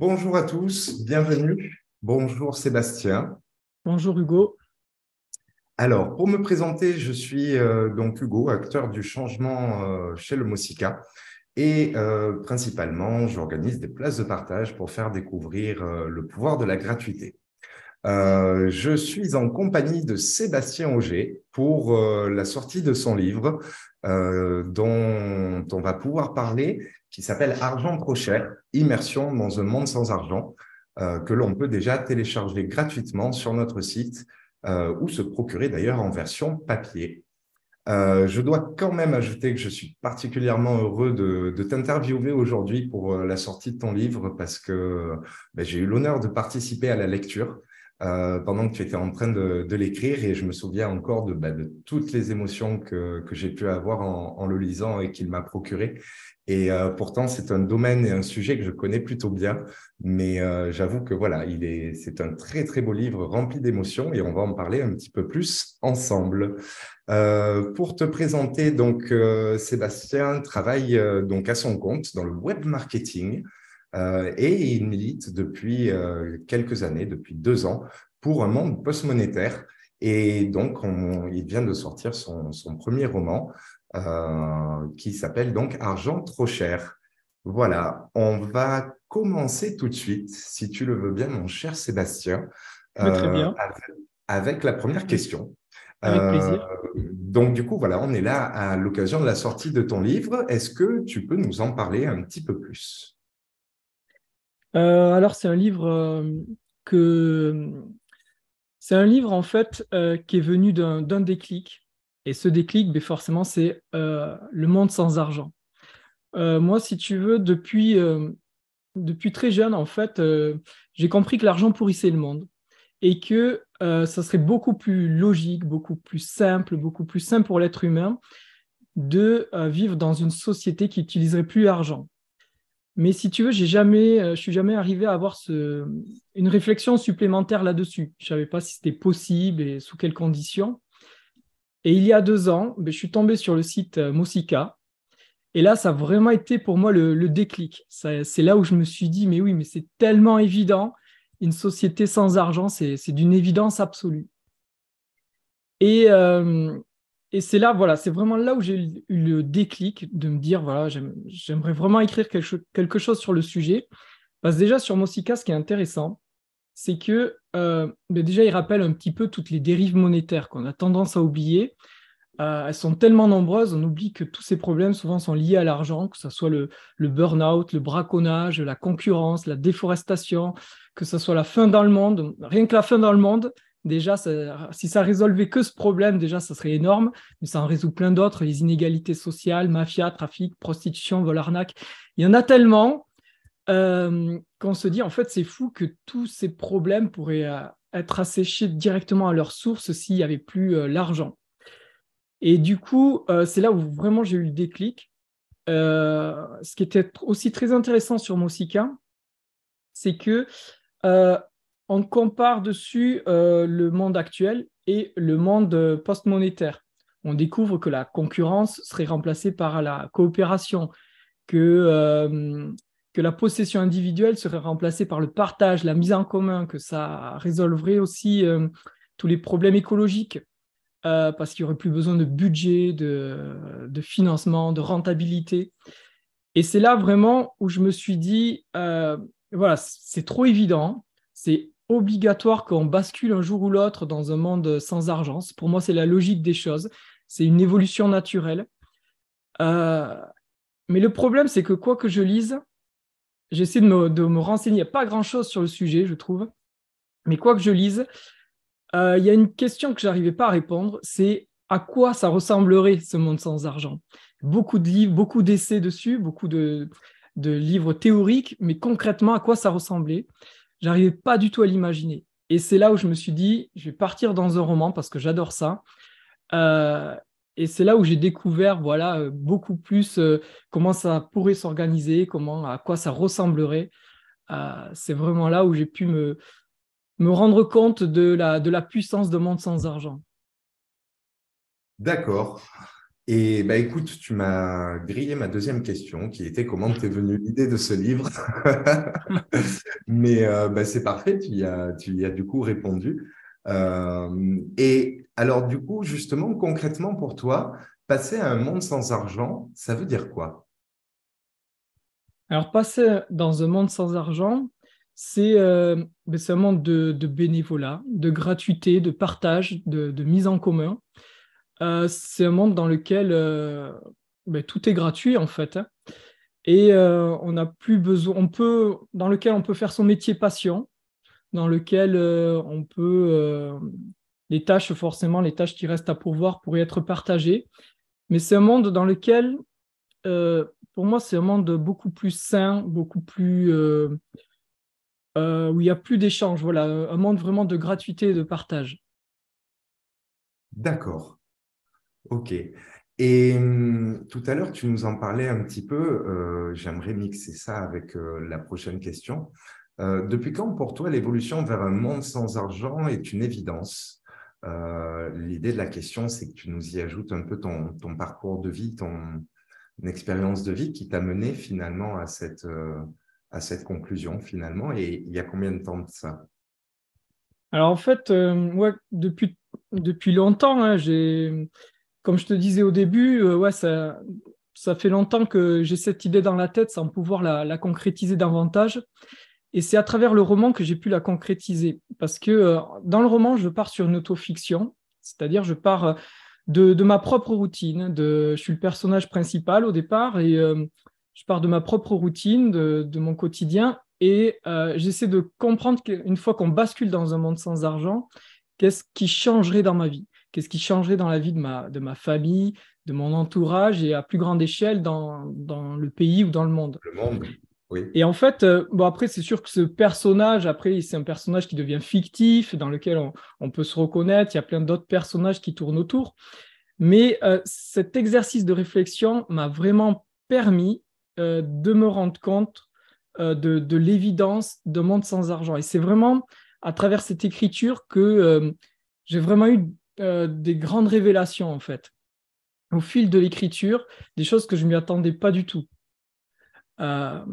Bonjour à tous, bienvenue. Bonjour Sébastien. Bonjour Hugo. Alors, pour me présenter, je suis donc Hugo, acteur du changement chez le Mosica. Et principalement, j'organise des places de partage pour faire découvrir le pouvoir de la gratuité. Je suis en compagnie de Sébastien Auger pour la sortie de son livre dont on va pouvoir parler, qui s'appelle Argent trop cher, immersion dans un monde sans argent, que l'on peut déjà télécharger gratuitement sur notre site ou se procurer d'ailleurs en version papier. Je dois quand même ajouter que je suis particulièrement heureux de t'interviewer aujourd'hui pour la sortie de ton livre parce que j'ai eu l'honneur de participer à la lecture pendant que tu étais en train de l'écrire et je me souviens encore de toutes les émotions que j'ai pu avoir en le lisant et qu'il m'a procuré. Et pourtant, c'est un domaine et un sujet que je connais plutôt bien, mais j'avoue que voilà, c'est un très très beau livre rempli d'émotions et on va en parler un petit peu plus ensemble. Pour te présenter, donc Sébastien travaille donc à son compte dans le web marketing et il milite depuis quelques années, depuis 2 ans, pour un monde post-monétaire. Et donc, il vient de sortir son premier roman qui s'appelle donc Argent trop cher. Voilà, on va commencer tout de suite, si tu le veux bien, mon cher Sébastien, Mais très euh, bien, avec la première avec, question. avec Euh, plaisir. donc, du coup, voilà, on est là à l'occasion de la sortie de ton livre. Est-ce que tu peux nous en parler un petit peu plus? Alors c'est un livre que c'est un livre en fait qui est venu d'un déclic. Et ce déclic, ben, forcément, c'est le monde sans argent. Moi, si tu veux, depuis très jeune, en fait, j'ai compris que l'argent pourrissait le monde et que ça serait beaucoup plus logique, beaucoup plus simple pour l'être humain de vivre dans une société qui n'utiliserait plus l'argent. Mais si tu veux, je suis jamais arrivé à avoir une réflexion supplémentaire là-dessus. Je savais pas si c'était possible et sous quelles conditions. Et il y a 2 ans, ben, je suis tombé sur le site Mosica. Et là, ça a vraiment été pour moi le déclic. C'est là où je me suis dit, mais oui, mais c'est tellement évident. Une société sans argent, c'est d'une évidence absolue. Et, euh, et c'est là, voilà, c'est vraiment là où j'ai eu le déclic de me dire, voilà, j'aimerais vraiment écrire quelque chose sur le sujet. Parce que déjà, sur Mosika, ce qui est intéressant, c'est que ben déjà, il rappelle un petit peu toutes les dérives monétaires qu'on a tendance à oublier. Elles sont tellement nombreuses, on oublie que tous ces problèmes souvent sont liés à l'argent, que ce soit le burn-out, le braconnage, la concurrence, la déforestation, que ce soit la faim dans le monde. Rien que la faim dans le monde, déjà, si ça résolvait que ce problème, déjà, ça serait énorme, mais ça en résout plein d'autres, les inégalités sociales, mafia, trafic, prostitution, vol, arnaque. Il y en a tellement qu'on se dit, en fait, c'est fou que tous ces problèmes pourraient être asséchés directement à leur source s'il n'y avait plus l'argent. Et du coup, c'est là où vraiment j'ai eu le déclic. Ce qui était aussi très intéressant sur Mosika, c'est que euh, on compare dessus le monde actuel et le monde post-monétaire. On découvre que la concurrence serait remplacée par la coopération, que, euh, que la possession individuelle serait remplacée par le partage, la mise en commun, que ça résolverait aussi tous les problèmes écologiques parce qu'il n'y aurait plus besoin de budget, de financement, de rentabilité. Et c'est là vraiment où je me suis dit, voilà, c'est trop évident, c'est obligatoire qu'on bascule un jour ou l'autre dans un monde sans argent. Pour moi, c'est la logique des choses, c'est une évolution naturelle. Euh, mais le problème, c'est que quoi que je lise, j'essaie de me renseigner. Il n'y a pas grand-chose sur le sujet, je trouve. Mais quoi que je lise, il y a une question que j'arrivais pas à répondre, c'est à quoi ça ressemblerait ce monde sans argent? Beaucoup de livres, beaucoup d'essais dessus, beaucoup de livres théoriques, mais concrètement, à quoi ça ressemblait? J'arrivais pas du tout à l'imaginer. Et c'est là où je me suis dit, je vais partir dans un roman parce que j'adore ça. Euh, et c'est là où j'ai découvert, voilà, beaucoup plus comment ça pourrait s'organiser, à quoi ça ressemblerait. C'est vraiment là où j'ai pu me rendre compte de la puissance de monde sans argent. D'accord. Et bah, écoute, tu m'as grillé ma deuxième question, qui était comment t'es venue l'idée de ce livre. Mais bah, c'est parfait, tu y as du coup répondu. Et alors, du coup, justement, concrètement pour toi, passer à un monde sans argent, ça veut dire quoi? Alors, passer dans un monde sans argent, c'est un monde de bénévolat, de gratuité, de partage, de mise en commun. C'est un monde dans lequel tout est gratuit en fait, hein. Et on n'a plus besoin, dans lequel on peut faire son métier passion, dans lequel on peut les tâches forcément, les tâches qui restent à pourvoir pourraient être partagées. Mais c'est un monde dans lequel, pour moi, c'est un monde beaucoup plus sain, beaucoup plus où il y a plus d'échanges. Voilà, un monde vraiment de gratuité et de partage. D'accord, ok. Et tout à l'heure, tu nous en parlais un petit peu, j'aimerais mixer ça avec la prochaine question. Depuis quand, pour toi, l'évolution vers un monde sans argent est une évidence? L'idée de la question, c'est que tu nous y ajoutes un peu ton parcours de vie, ton expérience de vie qui t'a mené finalement à cette conclusion finalement. Et il y a combien de temps de ça? Alors en fait, ouais, depuis longtemps, hein, comme je te disais au début, ouais, ça fait longtemps que j'ai cette idée dans la tête sans pouvoir la concrétiser davantage. Et c'est à travers le roman que j'ai pu la concrétiser. Parce que dans le roman, je pars sur une autofiction, c'est-à-dire je pars de ma propre routine. Je suis le personnage principal au départ et je pars de ma propre routine, de mon quotidien. Et j'essaie de comprendre qu'une fois qu'on bascule dans un monde sans argent, qu'est-ce qui changerait dans ma vie? Qu'est-ce qui changerait dans la vie de ma famille, de mon entourage et à plus grande échelle dans le pays ou dans le monde? Le monde? Oui. Et en fait, bon après, c'est sûr que ce personnage, après, c'est un personnage qui devient fictif, dans lequel on peut se reconnaître. Il y a plein d'autres personnages qui tournent autour. Mais cet exercice de réflexion m'a vraiment permis de me rendre compte de l'évidence d'un monde sans argent. Et c'est vraiment à travers cette écriture que j'ai vraiment eu des grandes révélations, en fait. Au fil de l'écriture, des choses que je ne m'y attendais pas du tout. Euh,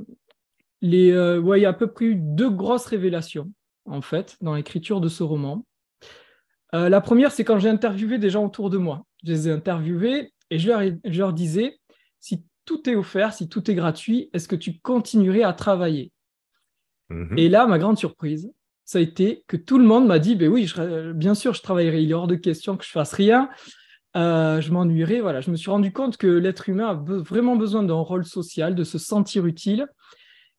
ouais, il y a à peu près eu deux grosses révélations, en fait, dans l'écriture de ce roman. La première, c'est quand j'ai interviewé des gens autour de moi. Je les ai interviewés et je leur disais, si tout est offert, si tout est gratuit, est-ce que tu continuerais à travailler? Et Mhm. là, ma grande surprise, ça a été que tout le monde m'a dit, ben oui, bien sûr, je travaillerai. Il est hors de question que je fasse rien. Je m'ennuierais. Voilà, je me suis rendu compte que l'être humain a vraiment besoin d'un rôle social, de se sentir utile.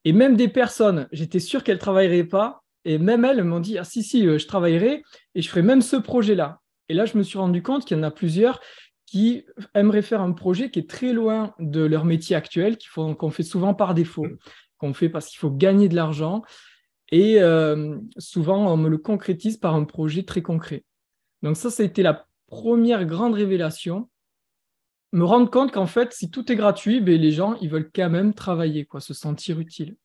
Et même des personnes, j'étais sûr qu'elles ne travailleraient pas. Et même elles m'ont dit, ah si, si, je travaillerai et je ferai même ce projet-là. Et là, je me suis rendu compte qu'il y en a plusieurs qui aimeraient faire un projet qui est très loin de leur métier actuel, qu'on fait souvent par défaut, qu'on fait parce qu'il faut gagner de l'argent. Et souvent, on me le concrétise par un projet très concret. Donc ça a été la première grande révélation. Me rendre compte qu'en fait, si tout est gratuit, ben, les gens, ils veulent quand même travailler, quoi, se sentir utile.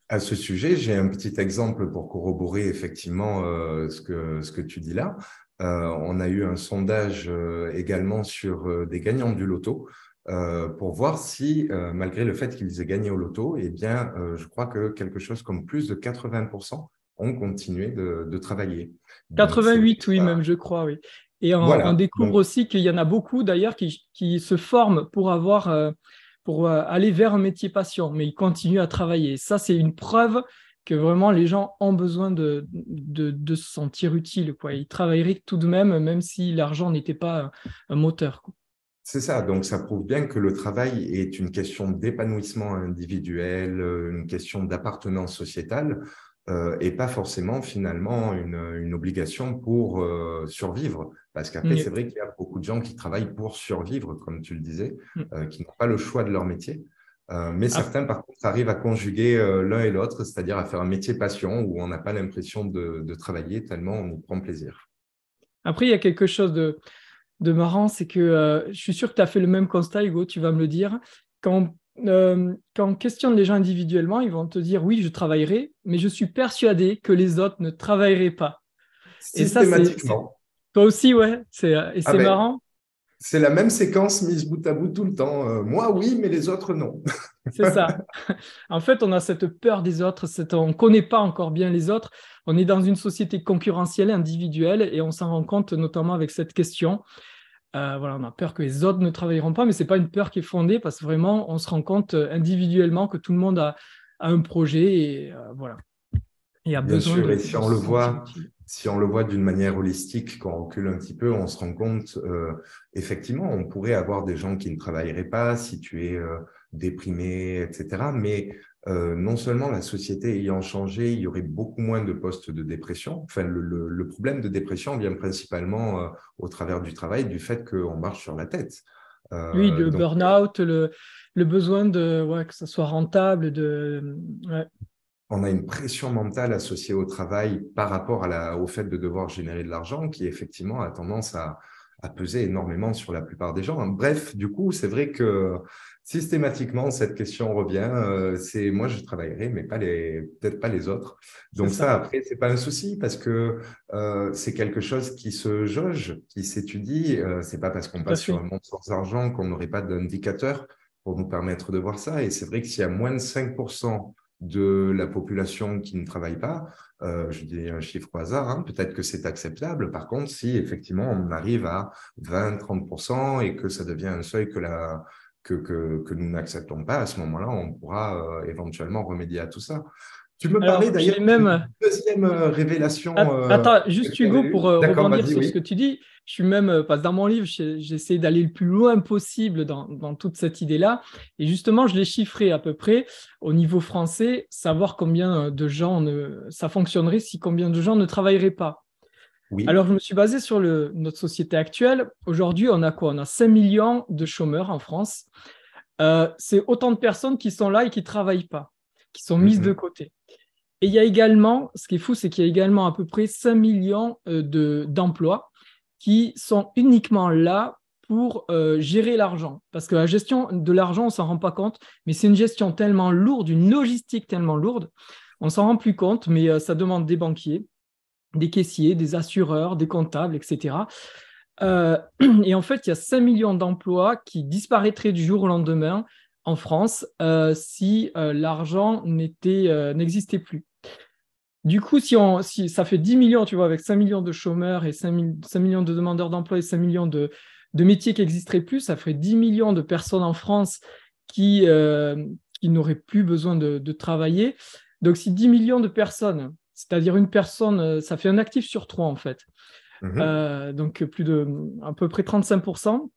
À ce sujet, j'ai un petit exemple pour corroborer effectivement ce que tu dis là. On a eu un sondage également sur des gagnants du loto pour voir si, malgré le fait qu'ils aient gagné au loto, eh bien, je crois que quelque chose comme plus de 80% ont continué de travailler. Donc, c'est vrai 88, que oui, même, ça. je crois, oui. Et on Voilà. découvre Donc, aussi qu'il y en a beaucoup, d'ailleurs, qui se forment pour aller vers un métier passion, mais ils continuent à travailler. Ça, c'est une preuve que vraiment les gens ont besoin de se sentir utiles, quoi. Ils travailleraient tout de même, même si l'argent n'était pas un moteur, quoi. c'est ça, donc ça prouve bien que le travail est une question d'épanouissement individuel, une question d'appartenance sociétale, et pas forcément finalement une obligation pour survivre. Parce qu'après, c'est Mm. vrai qu'il y a beaucoup de gens qui travaillent pour survivre, comme tu le disais, Mm. qui n'ont pas le choix de leur métier. Mais Ap- certains, par contre, arrivent à conjuguer l'un et l'autre, c'est-à-dire à faire un métier passion où on n'a pas l'impression de travailler tellement on y prend plaisir. Après, il y a quelque chose de marrant, c'est que je suis sûr que tu as fait le même constat, Hugo, tu vas me le dire. Quand on questionne les gens individuellement, ils vont te dire oui, je travaillerai, mais je suis persuadé que les autres ne travailleraient pas. Et ça, Systématiquement. toi aussi, ouais, et Ah c'est ben, marrant. C'est la même séquence mise bout à bout tout le temps. Moi, oui, mais les autres, non. C'est ça. En fait, on a cette peur des autres, on ne connaît pas encore bien les autres. On est dans une société concurrentielle, individuelle, et on s'en rend compte notamment avec cette question. Voilà, on a peur que les autres ne travailleront pas, mais ce n'est pas une peur qui est fondée parce que vraiment, on se rend compte individuellement que tout le monde a un projet et voilà, et a Bien besoin sûr, et de se sentir utile. si on le voit d'une manière holistique, quand on recule un petit peu, on se rend compte, effectivement, on pourrait avoir des gens qui ne travailleraient pas si tu es déprimé, etc. Mais non seulement la société ayant changé, il y aurait beaucoup moins de postes de dépression. Enfin, le problème de dépression vient principalement au travers du travail, du fait qu'on marche sur la tête. Oui, le Donc, burn-out, le besoin de, ouais, que ça soit rentable, ouais. on a une pression mentale associée au travail par rapport au fait de devoir générer de l'argent qui, effectivement, a tendance à peser énormément sur la plupart des gens. Bref, du coup, c'est vrai que systématiquement, cette question revient. C'est moi, je travaillerai, mais peut-être pas les autres. C'est Donc ça, ça, après, c'est pas un souci parce que c'est quelque chose qui se jauge, qui s'étudie. C'est pas parce qu'on tout à passe sur un fait. monde sans argent qu'on n'aurait pas d'indicateur pour nous permettre de voir ça. Et c'est vrai que s'il y a moins de 5% de la population qui ne travaille pas, je dis un chiffre au hasard, hein, peut-être que c'est acceptable. Par contre, si effectivement on arrive à 20-30% et que ça devient un seuil que nous n'acceptons pas, à ce moment-là, on pourra éventuellement remédier à tout ça. Tu me parlais Alors, d'ailleurs j'ai d'une même, deuxième révélation Attends, que juste tu avais Hugo, eue. pour D'accord, rebondir vas-y, sur ce que oui. tu dis, je suis même, parce que dans mon livre, j'essaie d'aller le plus loin possible dans toute cette idée-là. Et justement, je l'ai chiffré à peu près au niveau français, savoir combien de gens ça fonctionnerait si combien de gens ne travailleraient pas. Alors, Oui. je me suis basé sur notre société actuelle. Aujourd'hui, on a quoi? On a 5 millions de chômeurs en France. C'est autant de personnes qui sont là et qui ne travaillent pas, qui sont mises de Mhm. côté. Et il y a également, ce qui est fou, c'est qu'il y a également à peu près 5 millions d'emplois qui sont uniquement là pour gérer l'argent. Parce que la gestion de l'argent, on ne s'en rend pas compte, mais c'est une gestion tellement lourde, une logistique tellement lourde, on ne s'en rend plus compte, mais ça demande des banquiers, des caissiers, des assureurs, des comptables, etc. Et en fait, il y a 5 millions d'emplois qui disparaîtraient du jour au lendemain en France si l'argent n'existait plus. Du coup, si ça fait 10 millions, tu vois, avec 5 millions de chômeurs et 5 millions de demandeurs d'emploi et 5 millions de métiers qui n'existeraient plus, ça ferait 10 millions de personnes en France qui, euh, qui n'auraient plus besoin de travailler. Donc, si 10 millions de personnes, c'est-à-dire une personne, ça fait un actif sur trois en fait. Mhm. Donc, à peu près 35%.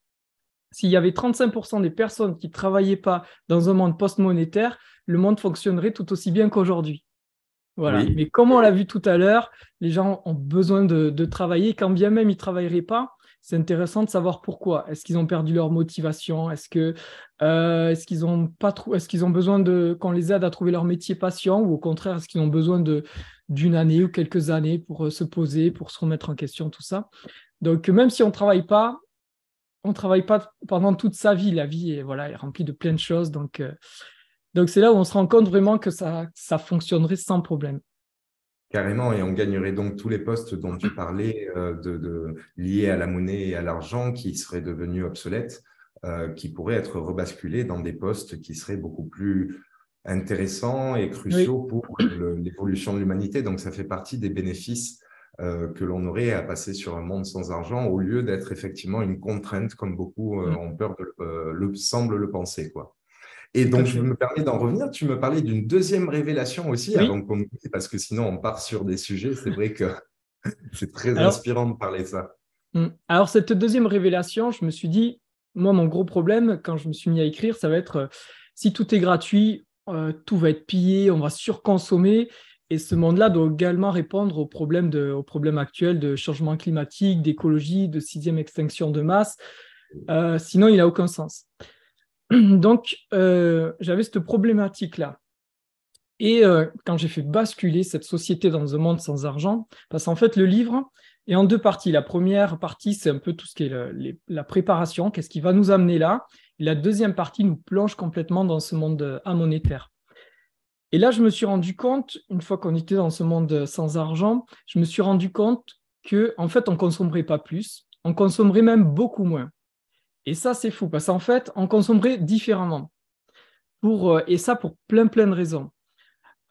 S'il y avait 35% des personnes qui ne travaillaient pas dans un monde post-monétaire, le monde fonctionnerait tout aussi bien qu'aujourd'hui. Voilà. Oui. Mais comme on l'a vu tout à l'heure, les gens ont besoin de travailler. Quand bien même ils ne travailleraient pas, c'est intéressant de savoir pourquoi. Est-ce qu'ils ont perdu leur motivation? Est-ce qu'ils ont pas est-ce qu'ils ont besoin qu'on les aide à trouver leur métier passion ou au contraire, est-ce qu'ils ont besoin d'une année ou quelques années pour se poser, pour se remettre en question, tout ça. Donc, même si on ne travaille pas pendant toute sa vie. La vie est, voilà, est remplie de plein de choses. Donc c'est là où on se rend compte vraiment que ça fonctionnerait sans problème. Carrément, et on gagnerait donc tous les postes dont tu parlais liés à la monnaie et à l'argent qui seraient devenus obsolètes, qui pourraient être rebasculés dans des postes qui seraient beaucoup plus intéressants et Oui. cruciaux pour l'évolution de l'humanité. Donc ça fait partie des bénéfices que l'on aurait à passer sur un monde sans argent au lieu d'être effectivement une contrainte comme beaucoup Mm, ont peur semblent le penser, quoi. Et tout à donc, je fait. me permets d'en revenir. Tu me parlais d'une deuxième révélation aussi, Oui. avant qu'on oublie, parce que sinon, on part sur des sujets. C'est vrai que c'est très Alors, inspirant de parler de ça. alors, cette deuxième révélation, je me suis dit, moi, mon gros problème, quand je me suis mis à écrire, ça va être si tout est gratuit, tout va être pillé, on va surconsommer. Et ce monde-là doit également répondre aux problèmes actuels de changement climatique, d'écologie, de sixième extinction de masse. Sinon, il n'a aucun sens. Donc, j'avais cette problématique-là. Et quand j'ai fait basculer cette société dans un monde sans argent, parce qu'en fait, le livre est en deux parties. La première partie, c'est un peu tout ce qui est la préparation, qu'est-ce qui va nous amener là. Et la deuxième partie nous plonge complètement dans ce monde amonétaire. Et là, je me suis rendu compte, une fois qu'on était dans ce monde sans argent, je me suis rendu compte que en fait, on ne consommerait pas plus, on consommerait même beaucoup moins. Et ça, c'est fou parce qu'en fait, on consommerait différemment. Et ça, pour plein de raisons.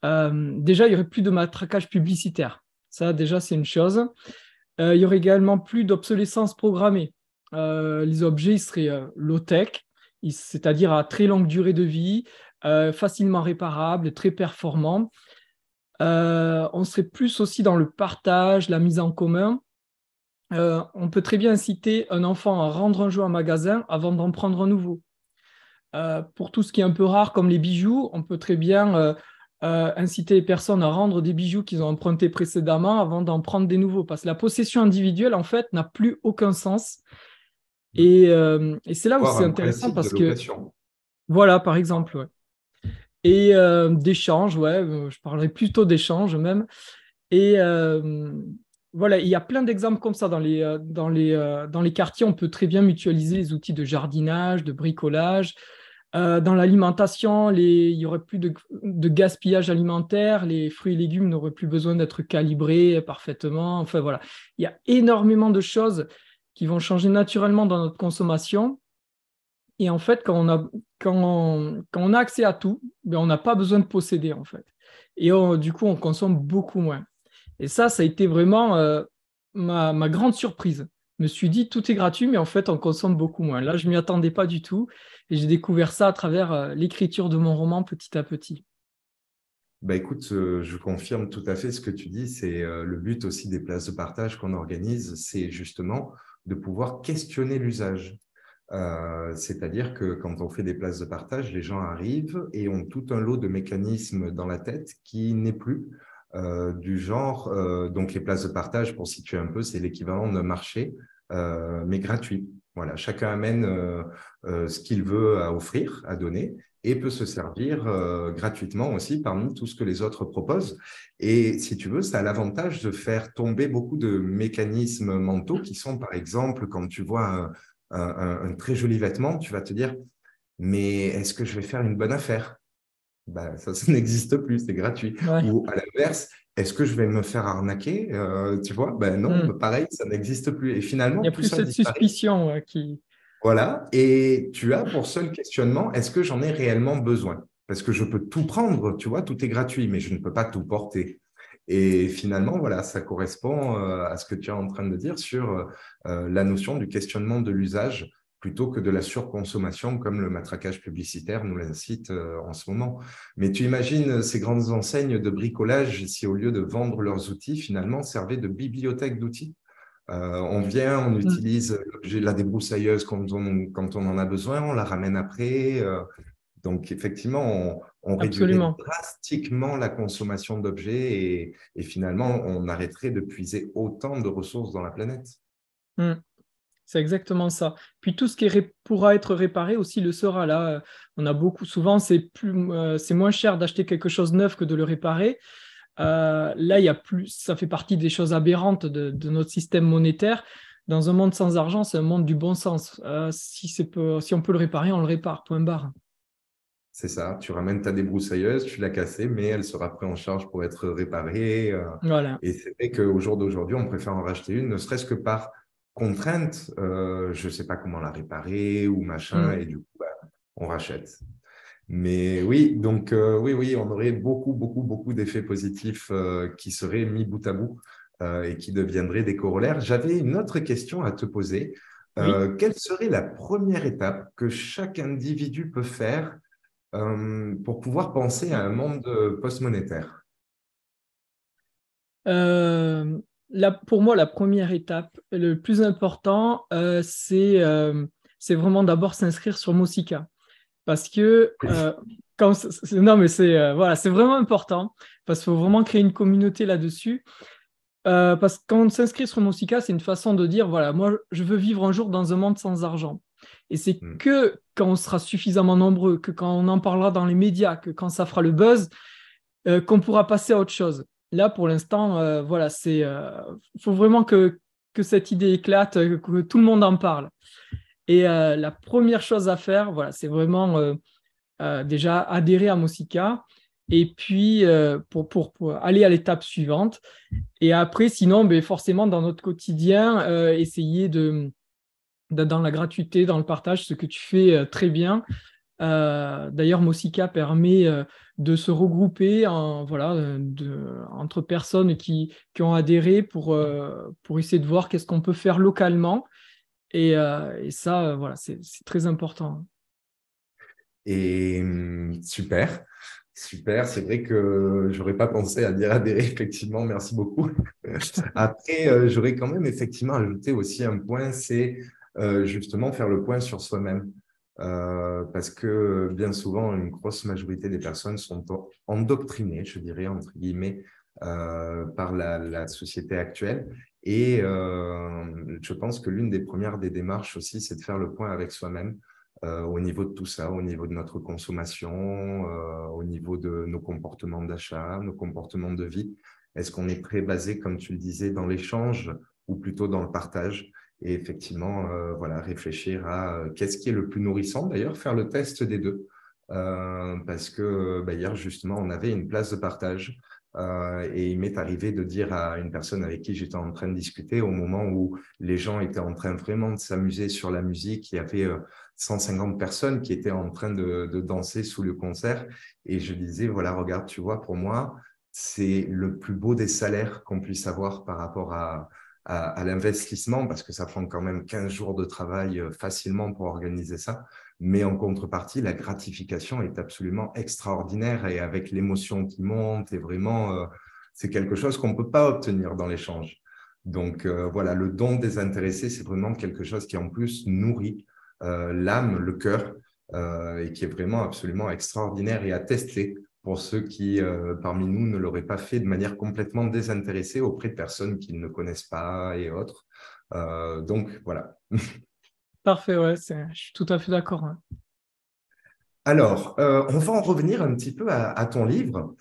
Déjà, il n'y aurait plus de matraquage publicitaire. Ça, déjà, c'est une chose. Il y aurait également plus d'obsolescence programmée. Les objets ils seraient low-tech, c'est-à-dire à très longue durée de vie, facilement réparables, très performants. On serait plus aussi dans le partage, la mise en commun. On peut très bien inciter un enfant à rendre un jouet en magasin avant d'en prendre un nouveau. Pour tout ce qui est un peu rare comme les bijoux, on peut très bien inciter les personnes à rendre des bijoux qu'ils ont empruntés précédemment avant d'en prendre des nouveaux. Parce que la possession individuelle, en fait, n'a plus aucun sens. Et c'est là où Voir c'est un intéressant principe de parce que, location. voilà, par exemple, ouais. Et d'échange, ouais, je parlerai plutôt d'échange même. Et voilà, il y a plein d'exemples comme ça dans les quartiers. On peut très bien mutualiser les outils de jardinage, de bricolage. Dans l'alimentation, il n'y aurait plus de gaspillage alimentaire. Les fruits et légumes n'auraient plus besoin d'être calibrés parfaitement. Enfin voilà, il y a énormément de choses qui vont changer naturellement dans notre consommation. Et en fait, quand on a accès à tout, ben, on n'a pas besoin de posséder en fait. Et du coup, on consomme beaucoup moins. Et ça a été vraiment ma grande surprise. Je me suis dit, tout est gratuit, mais en fait, on consomme beaucoup moins. Là, je ne m'y attendais pas du tout. Et j'ai découvert ça à travers l'écriture de mon roman petit à petit. Bah écoute, je confirme tout à fait ce que tu dis. C'est le but aussi des places de partage qu'on organise, c'est justement de pouvoir questionner l'usage. C'est-à-dire que quand on fait des places de partage, les gens arrivent et ont tout un lot de mécanismes dans la tête qui n'est plus du genre. Donc les places de partage, pour situer un peu, c'est l'équivalent d'un marché, mais gratuit. Voilà, chacun amène ce qu'il veut à offrir, à donner, et peut se servir gratuitement aussi parmi tout ce que les autres proposent. Et si tu veux, ça a l'avantage de faire tomber beaucoup de mécanismes mentaux qui sont, par exemple, quand tu vois un très joli vêtement, tu vas te dire, mais est-ce que je vais faire une bonne affaire? Ben, ça n'existe plus, c'est gratuit. Ouais. Ou à l'inverse, est-ce que je vais me faire arnaquer? Tu vois, ben non, Hmm. pareil, ça n'existe plus. Et Il finalement, n'y a tout plus ça cette disparaît. suspicion qui… Voilà, et tu as pour seul questionnement, est-ce que j'en ai réellement besoin? Parce que je peux tout prendre, tu vois, tout est gratuit, mais je ne peux pas tout porter. Et finalement, voilà, ça correspond à ce que tu es en train de dire sur la notion du questionnement de l'usage plutôt que de la surconsommation, comme le matraquage publicitaire nous l'incite en ce moment. Mais tu imagines ces grandes enseignes de bricolage, si au lieu de vendre leurs outils, finalement, servaient de bibliothèque d'outils? On vient, on Hmm. utilise la débroussailleuse quand on en a besoin, on la ramène après. Donc, effectivement, on réduirait Absolument. drastiquement la consommation d'objets et finalement, on arrêterait de puiser autant de ressources dans la planète. Hmm. C'est exactement ça. Puis tout ce qui pourra être réparé aussi le sera. Là, on a beaucoup, souvent, c'est moins cher d'acheter quelque chose neuf que de le réparer. Là, il y a plus, ça fait partie des choses aberrantes de notre système monétaire. Dans un monde sans argent, c'est un monde du bon sens. Si on peut le réparer, on le répare, point barre. C'est ça, tu ramènes ta débroussailleuse, tu l'as cassée, mais elle sera prise en charge pour être réparée. Voilà. Et c'est vrai qu'au jour d'aujourd'hui, on préfère en racheter une, ne serait-ce que par contrainte. Je ne sais pas comment la réparer ou machin, Mm. et du coup, bah, on rachète. Mais oui, donc oui, on aurait beaucoup d'effets positifs qui seraient mis bout à bout et qui deviendraient des corollaires. J'avais une autre question à te poser. Oui. Quelle serait la première étape que chaque individu peut faire pour pouvoir penser à un monde post-monétaire? Euh, pour moi, la première étape, le plus important, c'est vraiment d'abord s'inscrire sur Mosika. Parce que non, mais voilà, c'est vraiment important parce qu'il faut vraiment créer une communauté là-dessus. Parce que quand on s'inscrit sur Mosika, c'est une façon de dire, voilà, moi, je veux vivre un jour dans un monde sans argent. Et c'est Hmm. que quand on sera suffisamment nombreux, que quand on en parlera dans les médias, que quand ça fera le buzz, qu'on pourra passer à autre chose. Là, pour l'instant, voilà, faut vraiment que cette idée éclate, que tout le monde en parle. Et la première chose à faire, voilà, c'est vraiment déjà adhérer à Mosika et puis pour aller à l'étape suivante. Et après, sinon, ben, forcément, dans notre quotidien, essayer dans la gratuité, dans le partage, ce que tu fais très bien. D'ailleurs, Mosika permet de se regrouper entre personnes qui ont adhéré pour essayer de voir qu'est-ce qu'on peut faire localement. Et ça, voilà, c'est très important. Et super, super. C'est vrai que j'aurais pas pensé à dire adhérer, effectivement. Merci beaucoup. Après, j'aurais quand même effectivement ajouté aussi un point, c'est justement faire le point sur soi-même. Parce que bien souvent, une grosse majorité des personnes sont endoctrinées, je dirais, entre guillemets, par la société actuelle. Et je pense que l'une des premières des démarches aussi, c'est de faire le point avec soi-même au niveau de tout ça, au niveau de notre consommation, au niveau de nos comportements d'achat, nos comportements de vie. Est-ce qu'on est très basé, comme tu le disais, dans l'échange ou plutôt dans le partage? Et effectivement, voilà, réfléchir à qu'est-ce qui est le plus nourrissant. D'ailleurs, faire le test des deux. Parce que hier, justement, on avait une place de partage. Et il m'est arrivé de dire à une personne avec qui j'étais en train de discuter, au moment où les gens étaient en train vraiment de s'amuser sur la musique, il y avait 150 personnes qui étaient en train de danser sous le concert. Et je disais, voilà, regarde, tu vois, pour moi, c'est le plus beau des salaires qu'on puisse avoir par rapport à l'investissement, parce que ça prend quand même 15 jours de travail facilement pour organiser ça. Mais en contrepartie, la gratification est absolument extraordinaire et avec l'émotion qui monte, et vraiment, c'est quelque chose qu'on ne peut pas obtenir dans l'échange. Donc voilà, le don désintéressé, c'est vraiment quelque chose qui en plus nourrit l'âme, le cœur, et qui est vraiment absolument extraordinaire et à tester pour ceux qui, parmi nous, ne l'auraient pas fait de manière complètement désintéressée auprès de personnes qu'ils ne connaissent pas et autres. Donc, voilà. Parfait, ouais, je suis tout à fait d'accord. Hein. Alors, on va en revenir un petit peu à ton livre.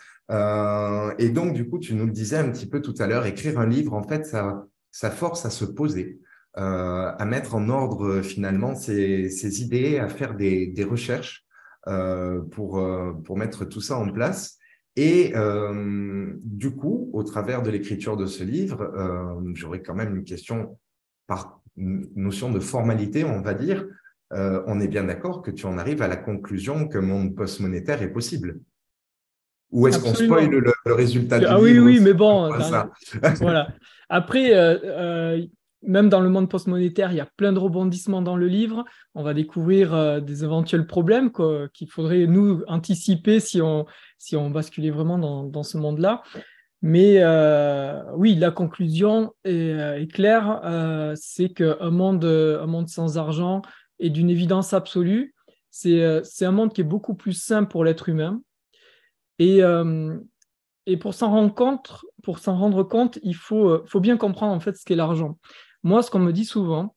Et donc, du coup, tu nous le disais un petit peu tout à l'heure, écrire un livre, en fait, ça force à se poser, à mettre en ordre finalement ses idées, à faire des recherches pour mettre tout ça en place. Et du coup, au travers de l'écriture de ce livre, j'aurais quand même une question par notion de formalité, on va dire. On est bien d'accord que tu en arrives à la conclusion que monde post-monétaire est possible. Ou est-ce qu'on spoil Absolument. le résultat du Ah oui, livre oui, aussi? mais bon, Ça. voilà. Après, même dans le monde postmonétaire, il y a plein de rebondissements dans le livre. On va découvrir des éventuels problèmes qu'il faudrait nous anticiper si on basculait vraiment dans ce monde-là. Mais oui, la conclusion est claire, c'est qu'un monde sans argent est d'une évidence absolue. C'est un monde qui est beaucoup plus sain pour l'être humain. Et, euh, et pour s'en rendre compte, il faut bien comprendre en fait ce qu'est l'argent. Moi, ce qu'on me dit souvent,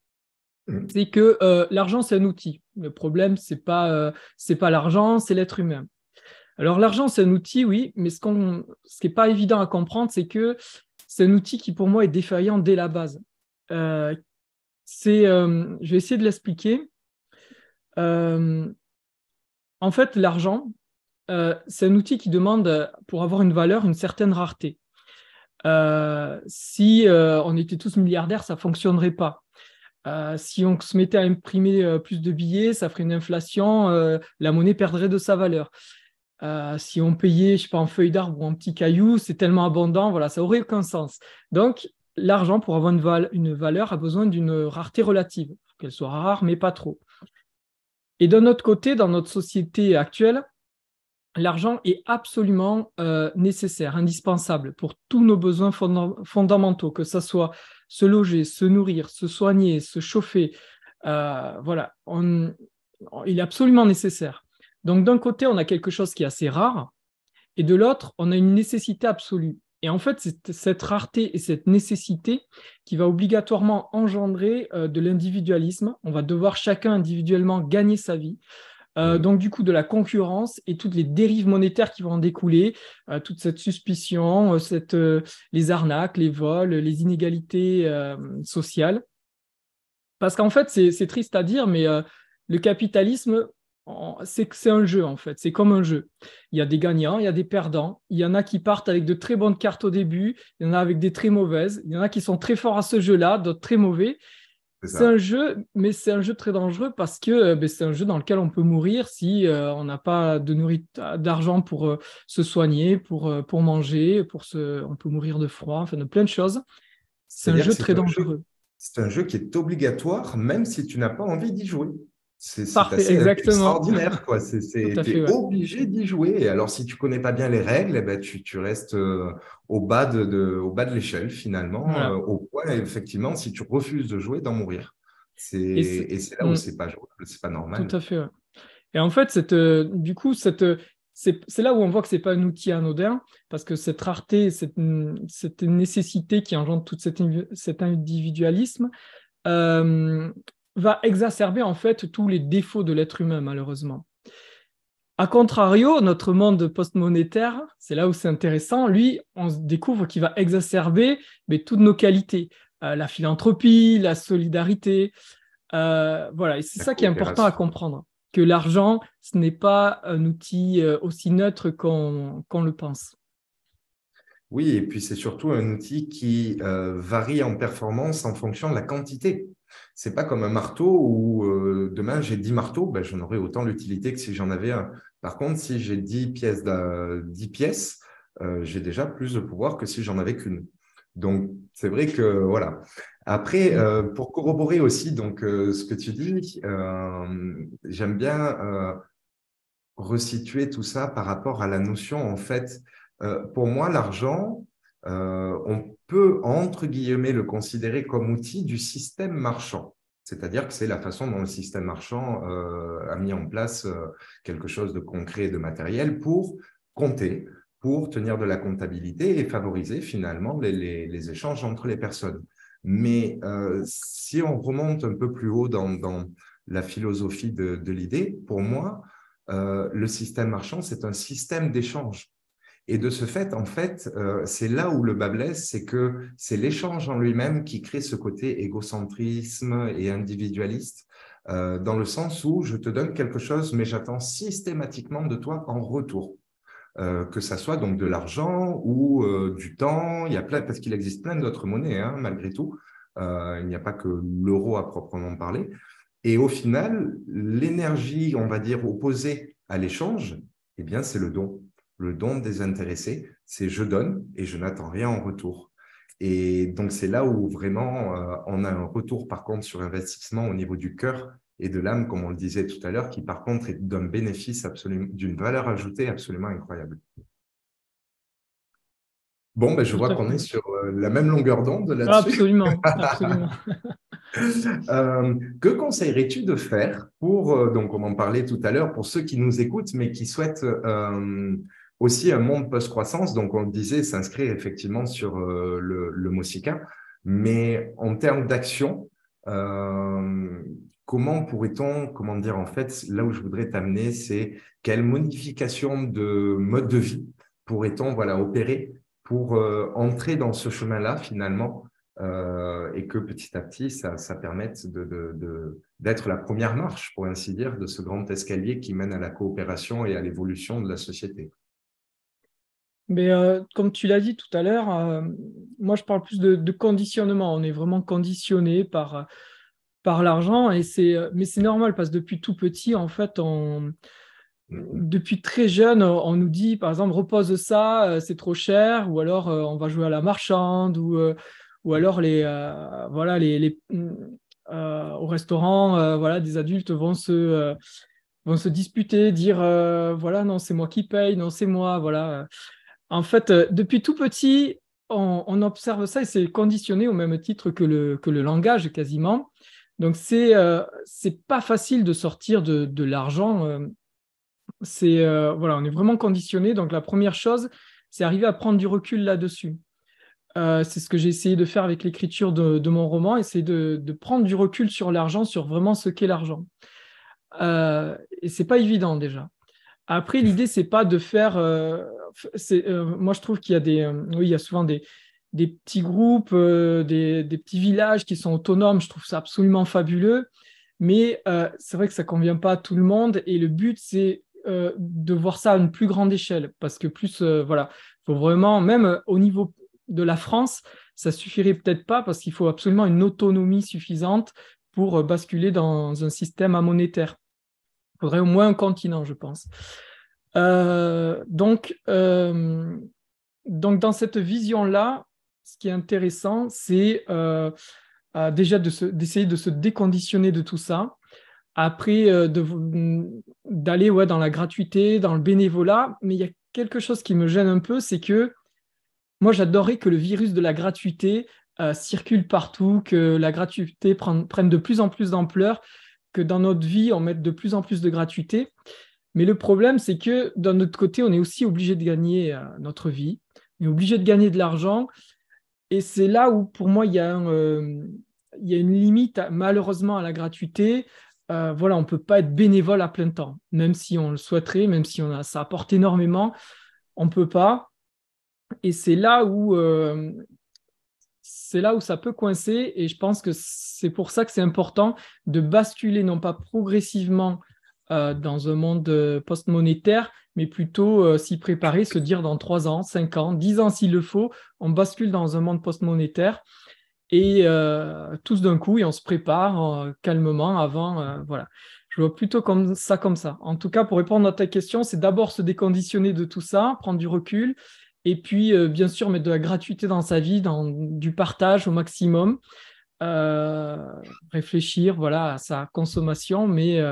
c'est que l'argent, c'est un outil. Le problème, c'est pas l'argent, c'est l'être humain. Alors, l'argent, c'est un outil, oui, mais ce qui n'est pas évident à comprendre, c'est que c'est un outil qui, pour moi, est défaillant dès la base. Je vais essayer de l'expliquer. Euh, En fait, l'argent, c'est un outil qui demande, pour avoir une valeur, une certaine rareté. Si on était tous milliardaires, ça ne fonctionnerait pas. Si on se mettait à imprimer plus de billets, ça ferait une inflation, la monnaie perdrait de sa valeur. Si on payait, je sais pas, en feuille d'arbre ou en petits cailloux, c'est tellement abondant, voilà, ça n'aurait aucun sens. Donc, l'argent, pour avoir une valeur, a besoin d'une rareté relative, qu'elle soit rare, mais pas trop. Et d'un autre côté, dans notre société actuelle, l'argent est absolument nécessaire, indispensable pour tous nos besoins fondamentaux, que ce soit se loger, se nourrir, se soigner, se chauffer. Voilà, il est absolument nécessaire. Donc d'un côté, on a quelque chose qui est assez rare, et de l'autre, on a une nécessité absolue. Et en fait, c'est cette rareté et cette nécessité qui va obligatoirement engendrer de l'individualisme. On va devoir chacun individuellement gagner sa vie. Donc, du coup, de la concurrence et toutes les dérives monétaires qui vont en découler, toute cette suspicion, les arnaques, les vols, les inégalités sociales. Parce qu'en fait, c'est triste à dire, mais le capitalisme, c'est un jeu, en fait. C'est comme un jeu. Il y a des gagnants, il y a des perdants. Il y en a qui partent avec de très bonnes cartes au début, il y en a avec des très mauvaises. Il y en a qui sont très forts à ce jeu-là, d'autres très mauvais. c'est C'est ça. un jeu, mais c'est un jeu très dangereux parce que ben, c'est un jeu dans lequel on peut mourir si on n'a pas de d'argent pour se soigner, pour manger, on peut mourir de froid, enfin de plein de choses. C'est un C'est-à-dire que jeu très dangereux. c'est un jeu qui est obligatoire, même si tu n'as pas envie d'y jouer. C'est Parfait, assez exactement. extraordinaire, quoi. Tout à fait, T'es ouais. obligé d'y jouer. Et alors, si tu connais pas bien les règles, eh ben, tu restes au bas de l'échelle, finalement, Voilà. au point, effectivement, si tu refuses de jouer, d'en mourir. Et c'est Et c'est là où hmm, c'est pas jouable, c'est pas tout normal. à fait, ouais. Et en fait, du coup, c'est là où on voit que ce n'est pas un outil anodin, parce que cette rareté, cette nécessité qui engendre tout cet individualisme, euh, va exacerber en fait tous les défauts de l'être humain, malheureusement. A contrario, notre monde post-monétaire, c'est là où c'est intéressant, lui, on se découvre qu'il va exacerber mais, toutes nos qualités. La philanthropie, la solidarité, voilà, et c'est La ça qui est important à coopération. comprendre, que l'argent, ce n'est pas un outil aussi neutre qu'on le pense. Oui, et puis c'est surtout un outil qui varie en performance en fonction de la quantité. C'est pas comme un marteau où demain j'ai 10 marteaux, ben, j'en aurai autant l'utilité que si j'en avais un. Par contre, si j'ai 10 pièces, 10 pièces, j'ai déjà plus de pouvoir que si j'en avais qu'une. Donc, c'est vrai que voilà. Après, Mm. pour corroborer aussi donc, ce que tu dis, j'aime bien resituer tout ça par rapport à la notion, en fait, pour moi, l'argent, on peut, entre guillemets, le considérer comme outil du système marchand. C'est-à-dire que c'est la façon dont le système marchand a mis en place quelque chose de concret et de matériel pour compter, pour tenir de la comptabilité et favoriser finalement les échanges entre les personnes. Mais si on remonte un peu plus haut dans la philosophie de l'idée, pour moi, le système marchand, c'est un système d'échange. Et de ce fait, en fait, c'est là où le bât blesse, c'est que c'est l'échange en lui-même qui crée ce côté égocentrisme et individualiste, dans le sens où je te donne quelque chose, mais j'attends systématiquement de toi en retour. Que ça soit donc de l'argent ou du temps, il y a plein, parce qu'il existe plein d'autres monnaies, hein, malgré tout. Il n'y a pas que l'euro à proprement parler. Et au final, l'énergie, on va dire, opposée à l'échange, eh bien, c'est le don. Le don désintéressé, c'est je donne et je n'attends rien en retour. Et donc, c'est là où vraiment on a un retour, par contre, sur investissement au niveau du cœur et de l'âme, comme on le disait tout à l'heure, qui, par contre, est d'un bénéfice absolument, d'une valeur ajoutée absolument incroyable. Bon, ben, je Tout vois à qu'on fait. est sur la même longueur d'onde là-dessus. Absolument, absolument. Que conseillerais-tu de faire pour, donc on en parlait tout à l'heure, pour ceux qui nous écoutent, mais qui souhaitent aussi un monde post-croissance, donc on le disait, s'inscrire effectivement sur le MOSICA, mais en termes d'action, euh, comment pourrait-on, comment dire, en fait, là où je voudrais t'amener, c'est quelle modification de mode de vie pourrait-on voilà, opérer pour entrer dans ce chemin-là finalement et que petit à petit, ça permette d'être la première marche, pour ainsi dire, de ce grand escalier qui mène à la coopération et à l'évolution de la société. Mais comme tu l'as dit tout à l'heure, moi je parle plus de conditionnement. On est vraiment conditionné par l'argent et mais c'est normal parce que depuis tout petit, en fait, Mhm. depuis très jeune, on nous dit par exemple repose ça, c'est trop cher, ou alors on va jouer à la marchande, ou alors voilà, au restaurant, voilà, des adultes vont se disputer, dire voilà, non, c'est moi qui paye, non, c'est moi, voilà. En fait, depuis tout petit, on observe ça et c'est conditionné au même titre que le langage quasiment. Donc, c'est pas facile de sortir de l'argent. Voilà, on est vraiment conditionné. Donc, la première chose, c'est arriver à prendre du recul là-dessus. C'est ce que j'ai essayé de faire avec l'écriture de mon roman, essayer de prendre du recul sur l'argent, sur vraiment ce qu'est l'argent. Et c'est pas évident déjà. Après, l'idée, c'est pas de faire. Moi, je trouve qu'il y a oui, il y a souvent des petits groupes, des petits villages qui sont autonomes. Je trouve ça absolument fabuleux. Mais c'est vrai que ça convient pas à tout le monde. Et le but, c'est de voir ça à une plus grande échelle. Parce que plus, voilà, faut vraiment, même au niveau de la France, ça suffirait peut-être pas parce qu'il faut absolument une autonomie suffisante pour basculer dans un système amonétaire. Il faudrait au moins un continent, je pense. Donc, dans cette vision-là, ce qui est intéressant, c'est déjà d'essayer de se déconditionner de tout ça. Après, d'aller dans la gratuité, dans le bénévolat. Mais il y a quelque chose qui me gêne un peu, c'est que moi, j'adorerais que le virus de la gratuité circule partout, que la gratuité prenne de plus en plus d'ampleur, que dans notre vie, on mette de plus en plus de gratuité. Mais le problème, c'est que d'un autre côté, on est aussi obligé de gagner notre vie. On est obligé de gagner de l'argent. Et c'est là où, pour moi, il y a une limite, malheureusement, à la gratuité. Voilà, on ne peut pas être bénévole à plein temps, même si on le souhaiterait, même si ça apporte énormément, on ne peut pas. Et c'est là où ça peut coincer. Et je pense que c'est pour ça que c'est important de basculer, non pas progressivement dans un monde post-monétaire, mais plutôt s'y préparer, se dire dans 3 ans, 5 ans, 10 ans s'il le faut, on bascule dans un monde post-monétaire et tous d'un coup, et on se prépare calmement avant. Voilà. Je vois plutôt comme ça, comme ça. En tout cas, pour répondre à ta question, c'est d'abord se déconditionner de tout ça, prendre du recul, et puis bien sûr mettre de la gratuité dans sa vie, du partage au maximum, réfléchir voilà, à sa consommation, mais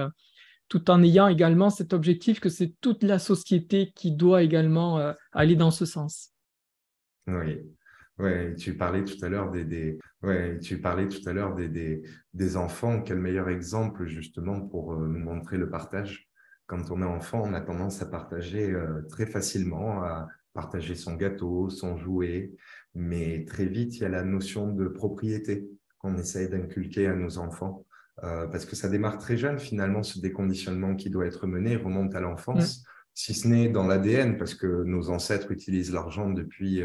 tout en ayant également cet objectif que c'est toute la société qui doit également aller dans ce sens. Oui. Ouais, tu parlais tout à l'heure ouais, tu parlais tout à l'heure des enfants. Quel meilleur exemple justement pour nous montrer le partage. Quand on est enfant, on a tendance à partager très facilement, à partager son gâteau, son jouet, mais très vite, il y a la notion de propriété qu'on essaye d'inculquer à nos enfants, parce que ça démarre très jeune finalement, ce déconditionnement qui doit être mené remonte à l'enfance. Si ce n'est dans l'ADN, parce que nos ancêtres utilisent l'argent depuis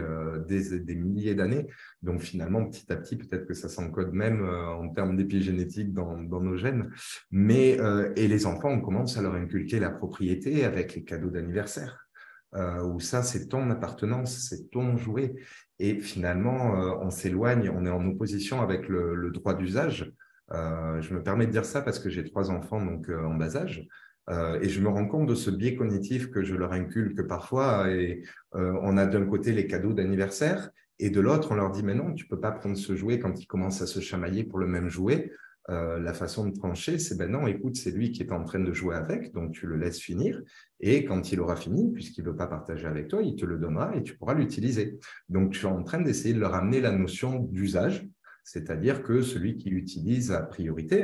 des milliers d'années. Donc finalement, petit à petit, peut-être que ça s'encode même en termes d'épigénétique dans nos gènes. Et les enfants, on commence à leur inculquer la propriété avec les cadeaux d'anniversaire, où ça, c'est ton appartenance, c'est ton jouet. Et finalement, on s'éloigne, on est en opposition avec le droit d'usage. Je me permets de dire ça parce que j'ai 3 enfants donc, en bas âge. Et je me rends compte de ce biais cognitif que je leur inculque parfois. Et on a d'un côté les cadeaux d'anniversaire et de l'autre, on leur dit « Mais non, tu ne peux pas prendre ce jouet quand ils commencent à se chamailler pour le même jouet. » La façon de trancher, c'est « Ben non, écoute, c'est lui qui est en train de jouer avec, donc tu le laisses finir. Et quand il aura fini, puisqu'il ne veut pas partager avec toi, il te le donnera et tu pourras l'utiliser. » Donc, je suis en train d'essayer de leur amener la notion d'usage, c'est-à-dire que celui qui l'utilise a priorité,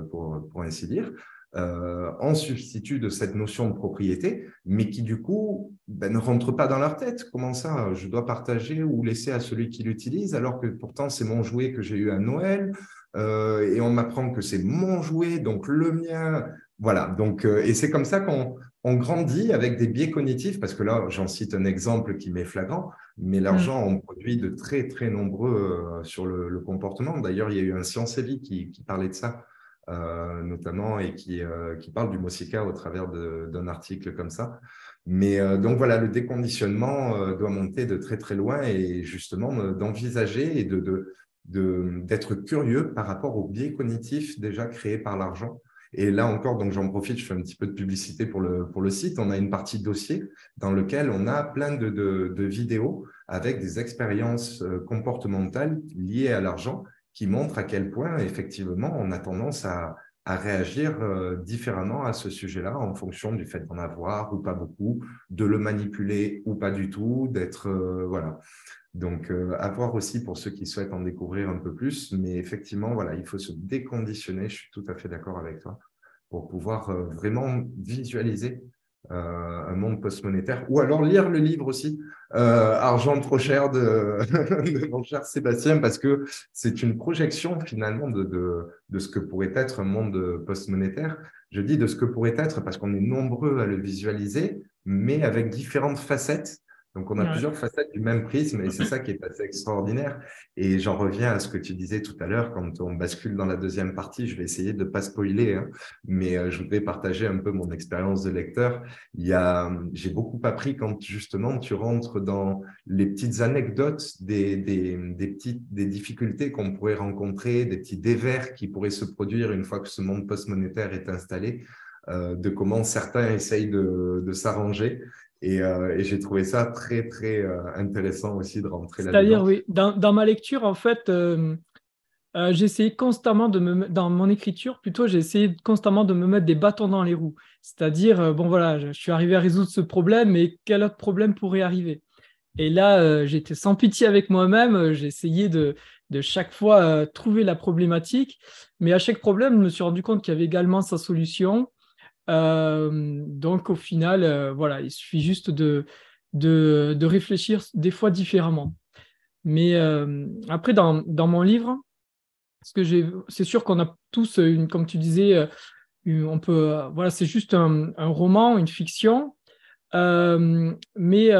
pour ainsi dire, en substitut de cette notion de propriété, mais qui du coup ne rentre pas dans leur tête. Comment ça, je dois partager ou laisser à celui qui l'utilise, alors que pourtant c'est mon jouet que j'ai eu à Noël, et on m'apprend que c'est mon jouet, donc le mien. Voilà, donc, et c'est comme ça qu'on grandit avec des biais cognitifs, parce que là, j'en cite un exemple qui m'est flagrant, mais l'argent en produit de très, très nombreux sur le comportement. D'ailleurs, il y a eu un Science et Vie qui parlait de ça, notamment, et qui parle du Mosika au travers d'un article comme ça. Mais donc voilà, le déconditionnement doit monter de très très loin et justement d'envisager et d'être curieux par rapport aux biais cognitifs déjà créés par l'argent. Et là encore, donc j'en profite, je fais un petit peu de publicité pour le site. On a une partie dossier dans lequel on a plein de vidéos avec des expériences comportementales liées à l'argent qui montre à quel point, effectivement, on a tendance à réagir différemment à ce sujet-là en fonction du fait d'en avoir ou pas beaucoup, de le manipuler ou pas du tout, d'être… voilà. Donc, à voir aussi pour ceux qui souhaitent en découvrir un peu plus. Mais effectivement, voilà, il faut se déconditionner, je suis tout à fait d'accord avec toi, pour pouvoir vraiment visualiser un monde post-monétaire, ou alors lire le livre aussi, Argent trop cher de mon cher Sébastien, parce que c'est une projection finalement de ce que pourrait être un monde post-monétaire. Je dis de ce que pourrait être parce qu'on est nombreux à le visualiser, mais avec différentes facettes Donc, on a Ouais. plusieurs facettes du même prisme et c'est ça qui est assez extraordinaire. Et j'en reviens à ce que tu disais tout à l'heure, quand on bascule dans la deuxième partie, je vais essayer de ne pas spoiler, hein, mais je voudrais partager un peu mon expérience de lecteur. J'ai beaucoup appris quand justement tu rentres dans les petites anecdotes des difficultés qu'on pourrait rencontrer, des petits dévers qui pourraient se produire une fois que ce monde post-monétaire est installé, de comment certains essayent de s'arranger. Et j'ai trouvé ça très, très intéressant aussi de rentrer C'est-à-dire, là-dedans. oui, dans ma lecture, en fait, j'ai essayé constamment dans mon écriture, plutôt, j'ai essayé constamment de me mettre des bâtons dans les roues. C'est-à-dire, bon voilà, je suis arrivé à résoudre ce problème, mais quel autre problème pourrait arriver? Et là, j'étais sans pitié avec moi-même, j'ai essayé de chaque fois trouver la problématique, mais à chaque problème, je me suis rendu compte qu'il y avait également sa solution. Donc au final, voilà, il suffit juste de réfléchir des fois différemment. Mais après, dans mon livre, c'est sûr qu'on a tous comme tu disais, on peut, voilà, c'est juste un roman, une fiction, mais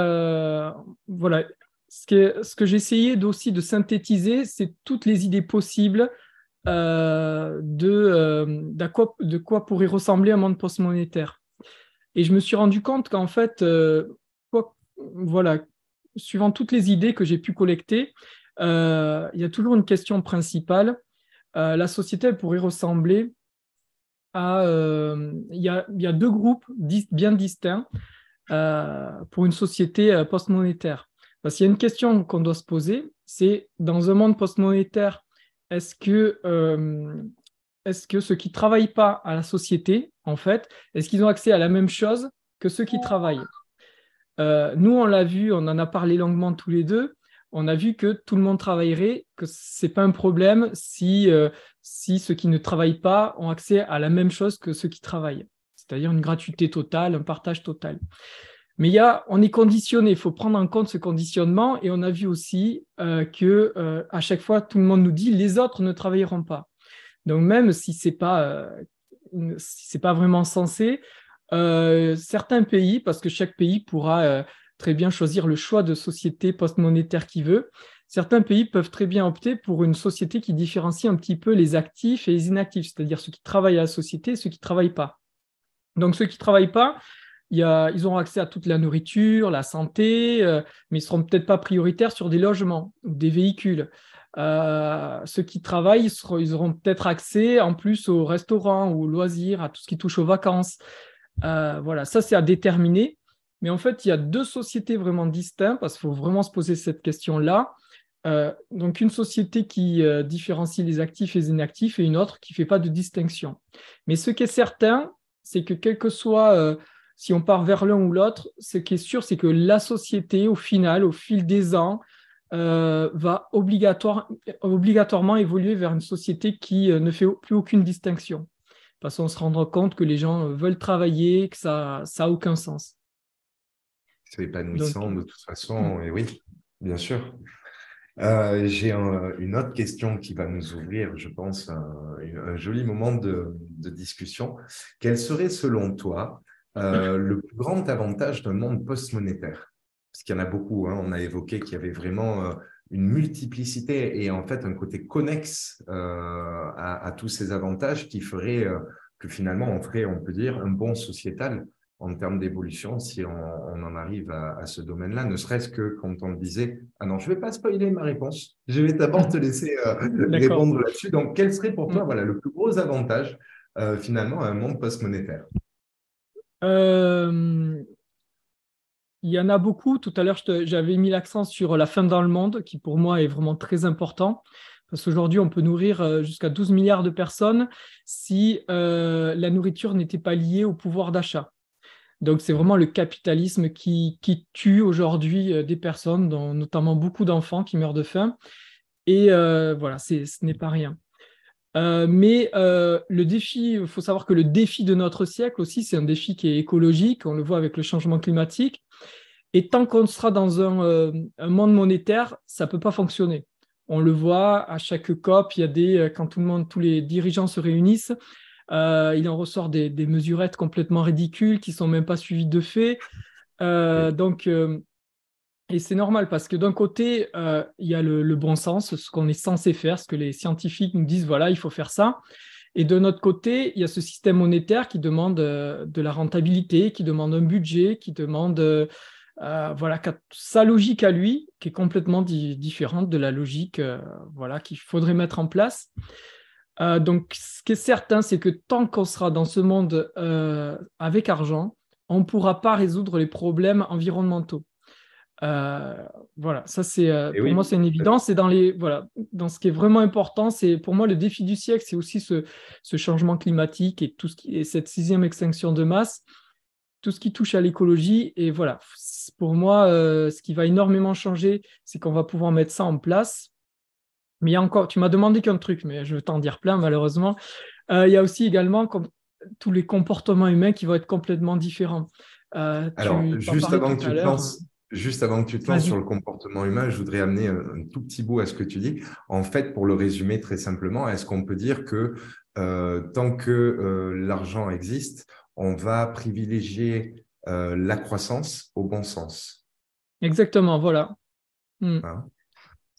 voilà, ce que j'ai essayé aussi de synthétiser, c'est toutes les idées possibles de quoi pourrait ressembler un monde post-monétaire. Et je me suis rendu compte qu'en fait, voilà, suivant toutes les idées que j'ai pu collecter, il y a toujours une question principale. La société elle pourrait ressembler à... il y a deux groupes bien distincts pour une société post-monétaire. Parce qu'il y a une question qu'on doit se poser, c'est dans un monde post-monétaire, est-ce que, euh, est-ce que ceux qui ne travaillent pas à la société, en fait, est-ce qu'ils ont accès à la même chose que ceux qui travaillent? Nous, on l'a vu, on en a parlé longuement tous les deux. On a vu que tout le monde travaillerait, que ce n'est pas un problème si ceux qui ne travaillent pas ont accès à la même chose que ceux qui travaillent, c'est-à-dire une gratuité totale, un partage total. Mais on est conditionné, il faut prendre en compte ce conditionnement et on a vu aussi que à chaque fois, tout le monde nous dit les autres ne travailleront pas. Donc même si c'est pas vraiment censé, certains pays, parce que chaque pays pourra très bien choisir le choix de société post-monétaire qu'il veut, certains pays peuvent très bien opter pour une société qui différencie un petit peu les actifs et les inactifs, c'est-à-dire ceux qui travaillent à la société et ceux qui ne travaillent pas. Donc ceux qui ne travaillent pas, ils auront accès à toute la nourriture, la santé, mais ils ne seront peut-être pas prioritaires sur des logements ou des véhicules. Ceux qui travaillent, ils auront peut-être accès en plus aux restaurants ou aux loisirs, à tout ce qui touche aux vacances. Voilà, ça c'est à déterminer. Mais en fait, il y a deux sociétés vraiment distinctes parce qu'il faut vraiment se poser cette question-là. Donc une société qui différencie les actifs et les inactifs et une autre qui ne fait pas de distinction. Mais ce qui est certain, c'est que quel que soit si on part vers l'un ou l'autre, ce qui est sûr, c'est que la société, au final, au fil des ans, va obligatoirement évoluer vers une société qui ne fait plus aucune distinction. Parce qu'on se rendra compte que les gens veulent travailler, que ça n'a aucun sens. C'est Donc, épanouissant de toute façon, et oui, bien sûr. J'ai une autre question qui va nous ouvrir, je pense, un joli moment de discussion. Quel serait, selon toi, le plus grand avantage d'un monde post-monétaire? Parce qu'il y en a beaucoup, hein. On a évoqué qu'il y avait vraiment une multiplicité et en fait un côté connexe à tous ces avantages qui ferait que finalement on ferait, on peut dire, un bon sociétal en termes d'évolution si on en arrive à ce domaine-là, ne serait-ce que quand on disait « Ah non, je ne vais pas spoiler ma réponse, je vais d'abord te laisser d'accord. répondre là-dessus. » Donc, quel serait pour toi Mm. voilà, le plus gros avantage finalement à un monde post-monétaire? Euh, il y en a beaucoup. Tout à l'heure, j'avais mis l'accent sur la faim dans le monde, qui pour moi est vraiment très important. Parce qu'aujourd'hui, on peut nourrir jusqu'à 12 milliards de personnes si la nourriture n'était pas liée au pouvoir d'achat. Donc, c'est vraiment le capitalisme qui tue aujourd'hui des personnes, dont notamment beaucoup d'enfants qui meurent de faim. Et voilà, ce n'est pas rien. Mais le défi, il faut savoir que le défi de notre siècle aussi, c'est un défi qui est écologique. On le voit avec le changement climatique. Et tant qu'on sera dans un monde monétaire, ça ne peut pas fonctionner. On le voit à chaque COP, il y a quand tous les dirigeants se réunissent, il en ressort des mesurettes complètement ridicules qui ne sont même pas suivies de faits. Donc, Et c'est normal parce que d'un côté, il y a le bon sens, ce qu'on est censé faire, ce que les scientifiques nous disent, voilà, il faut faire ça. Et de notre côté, il y a ce système monétaire qui demande de la rentabilité, qui demande un budget, qui demande voilà, sa logique à lui, qui est complètement différente de la logique voilà, qu'il faudrait mettre en place. Donc, ce qui est certain, c'est que tant qu'on sera dans ce monde avec argent, on ne pourra pas résoudre les problèmes environnementaux. Euh, voilà, ça c'est Et pour moi oui, c'est une évidence. Et voilà, dans ce qui est vraiment important, c'est pour moi le défi du siècle, c'est aussi ce changement climatique et tout ce qui est cette sixième extinction de masse, tout ce qui touche à l'écologie. Et voilà, pour moi, ce qui va énormément changer, c'est qu'on va pouvoir mettre ça en place. Mais il y a encore, tu m'as demandé qu'un truc, mais je vais t'en dire plein malheureusement. Il y a aussi également comme, tous les comportements humains qui vont être complètement différents. alors, Tu en parlais tout à l'heure. juste avant que tu te lances sur Vas-y. le comportement humain, je voudrais amener un tout petit bout à ce que tu dis. En fait, pour le résumer très simplement, est-ce qu'on peut dire que tant que l'argent existe, on va privilégier la croissance au bon sens, Exactement, voilà. Hmm. hein?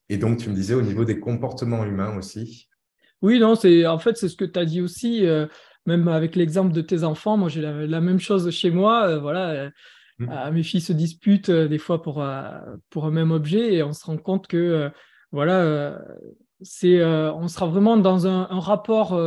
Et donc, tu me disais au niveau des comportements humains aussi. Oui, non, en fait, c'est ce que tu as dit aussi, même avec l'exemple de tes enfants. Moi, j'ai la même chose chez moi. Voilà, mes filles se disputent des fois pour un même objet et on se rend compte que, voilà, on sera vraiment dans un rapport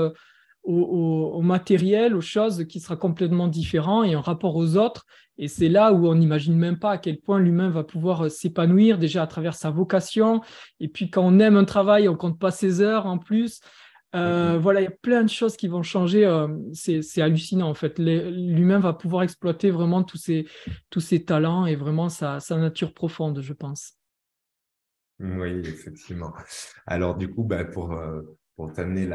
au matériel, aux choses qui sera complètement différent et un rapport aux autres. Et c'est là où on n'imagine même pas à quel point l'humain va pouvoir s'épanouir déjà à travers sa vocation. Et puis quand on aime un travail, on compte pas ses heures en plus. Voilà, il y a plein de choses qui vont changer. C'est hallucinant en fait. L'humain va pouvoir exploiter vraiment tous ses talents et vraiment sa nature profonde, je pense. Oui, effectivement. Alors, du coup, pour t'amener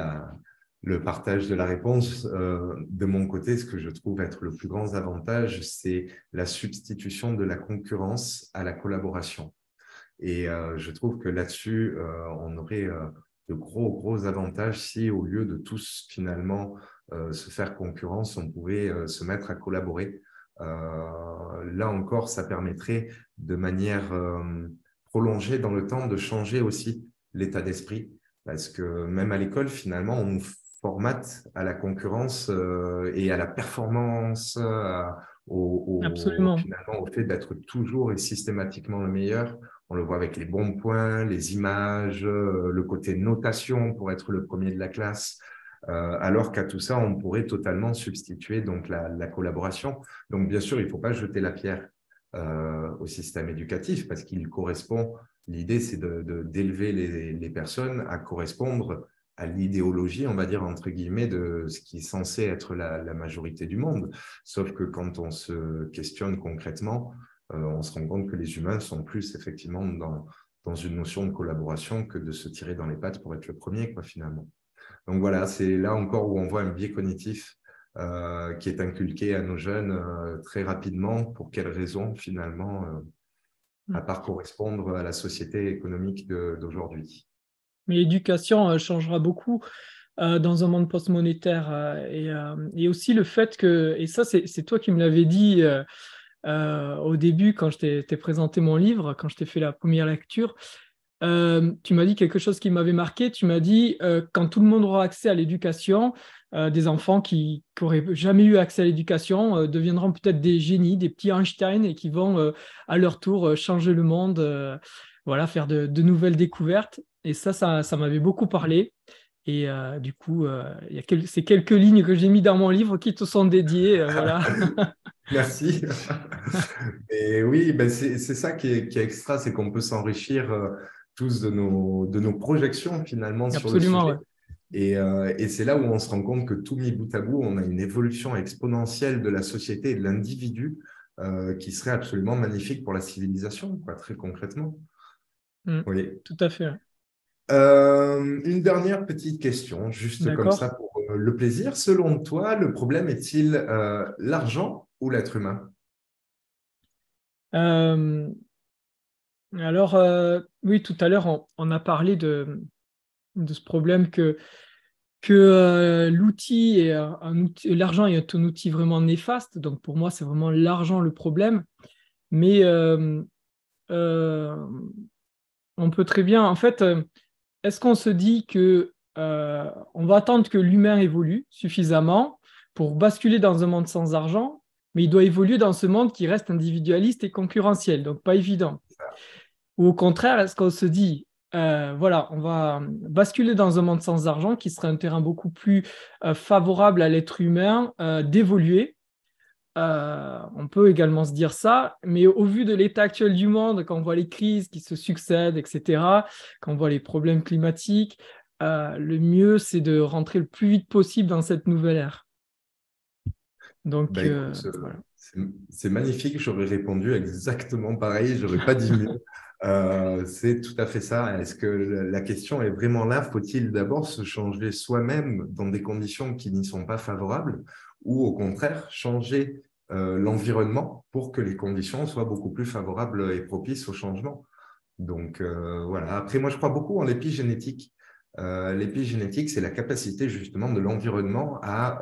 le partage de la réponse, de mon côté, ce que je trouve être le plus grand avantage, c'est la substitution de la concurrence à la collaboration. Et je trouve que là-dessus, on aurait de gros avantages si, au lieu de tous finalement se faire concurrence, on pouvait se mettre à collaborer. Là encore, ça permettrait de manière prolongée dans le temps de changer aussi l'état d'esprit. Parce que même à l'école, finalement, on nous formate à la concurrence et à la performance, Absolument. finalement, au fait d'être toujours et systématiquement le meilleur. On le voit avec les bons points, les images, le côté notation pour être le premier de la classe. Alors qu'à tout ça, on pourrait totalement substituer donc la collaboration. Donc, bien sûr, il ne faut pas jeter la pierre au système éducatif parce qu'il correspond. L'idée, c'est d'élever les personnes à correspondre à l'idéologie, on va dire, entre guillemets, de ce qui est censé être la majorité du monde. Sauf que quand on se questionne concrètement, on se rend compte que les humains sont plus effectivement dans une notion de collaboration que de se tirer dans les pattes pour être le premier, quoi, finalement. Donc voilà, c'est là encore où on voit un biais cognitif qui est inculqué à nos jeunes très rapidement. Pour quelles raisons, finalement, à part correspondre à la société économique d'aujourd'hui. Mais l'éducation changera beaucoup dans un monde post-monétaire. Et aussi le fait que, et ça c'est toi qui me l'avais dit au début quand je t'ai présenté mon livre, quand je t'ai fait la première lecture, tu m'as dit quelque chose qui m'avait marqué. Tu m'as dit, quand tout le monde aura accès à l'éducation, des enfants qui n'auraient jamais eu accès à l'éducation deviendront peut-être des génies, des petits Einstein et qui vont à leur tour changer le monde, voilà, faire de nouvelles découvertes. Et ça m'avait beaucoup parlé. Et du coup, il y a ces quelques lignes que j'ai mis dans mon livre qui te sont dédiées. Voilà. Merci. Et oui, ben c'est ça qui est extra, c'est qu'on peut s'enrichir tous de nos projections finalement sur le Absolument, ouais. sujet. Et c'est là où on se rend compte que tout mis bout à bout, on a une évolution exponentielle de la société et de l'individu qui serait absolument magnifique pour la civilisation, quoi, très concrètement. Mm. Oui. Tout à fait. Une dernière petite question, juste comme ça D'accord. pour le plaisir. Selon toi, le problème est-il l'argent ou l'être humain? Euh, alors, oui, tout à l'heure, on a parlé de ce problème que l'outil est l'argent est un outil vraiment néfaste. Donc, pour moi, c'est vraiment l'argent le problème. Mais on peut très bien, en fait, est-ce qu'on se dit que on va attendre que l'humain évolue suffisamment pour basculer dans un monde sans argent, mais il doit évoluer dans ce monde qui reste individualiste et concurrentiel, donc pas évident. Ou au contraire, est-ce qu'on se dit, voilà, on va basculer dans un monde sans argent qui serait un terrain beaucoup plus favorable à l'être humain d'évoluer. On peut également se dire ça, mais au vu de l'état actuel du monde, quand on voit les crises qui se succèdent, etc., quand on voit les problèmes climatiques, le mieux, c'est de rentrer le plus vite possible dans cette nouvelle ère. Donc, Écoute, voilà. c'est magnifique, j'aurais répondu exactement pareil, j'aurais pas dit mieux. C'est tout à fait ça. Est-ce que la question est vraiment là? Faut-il d'abord se changer soi-même dans des conditions qui n'y sont pas favorables ou au contraire changer l'environnement pour que les conditions soient beaucoup plus favorables et propices au changement? Donc voilà. Après, moi, je crois beaucoup en l'épigénétique. L'épigénétique, c'est la capacité justement de l'environnement à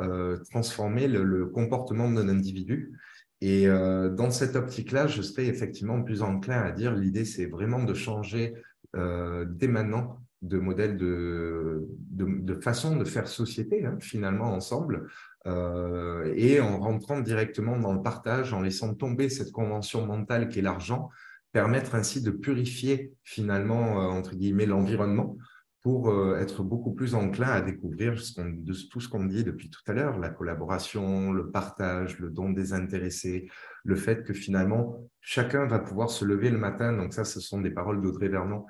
transformer le comportement d'un individu. Et dans cette optique-là, je serais effectivement plus enclin à dire l'idée, c'est vraiment de changer dès maintenant de modèle de façon de faire société, hein, finalement, ensemble, et en rentrant directement dans le partage, en laissant tomber cette convention mentale qui est l'argent, permettre ainsi de purifier finalement, entre guillemets, l'environnement pour être beaucoup plus enclin à découvrir de tout ce qu'on dit depuis tout à l'heure, la collaboration, le partage, le don désintéressé, le fait que finalement, chacun va pouvoir se lever le matin, donc ça, ce sont des paroles d'Audrey Vernon,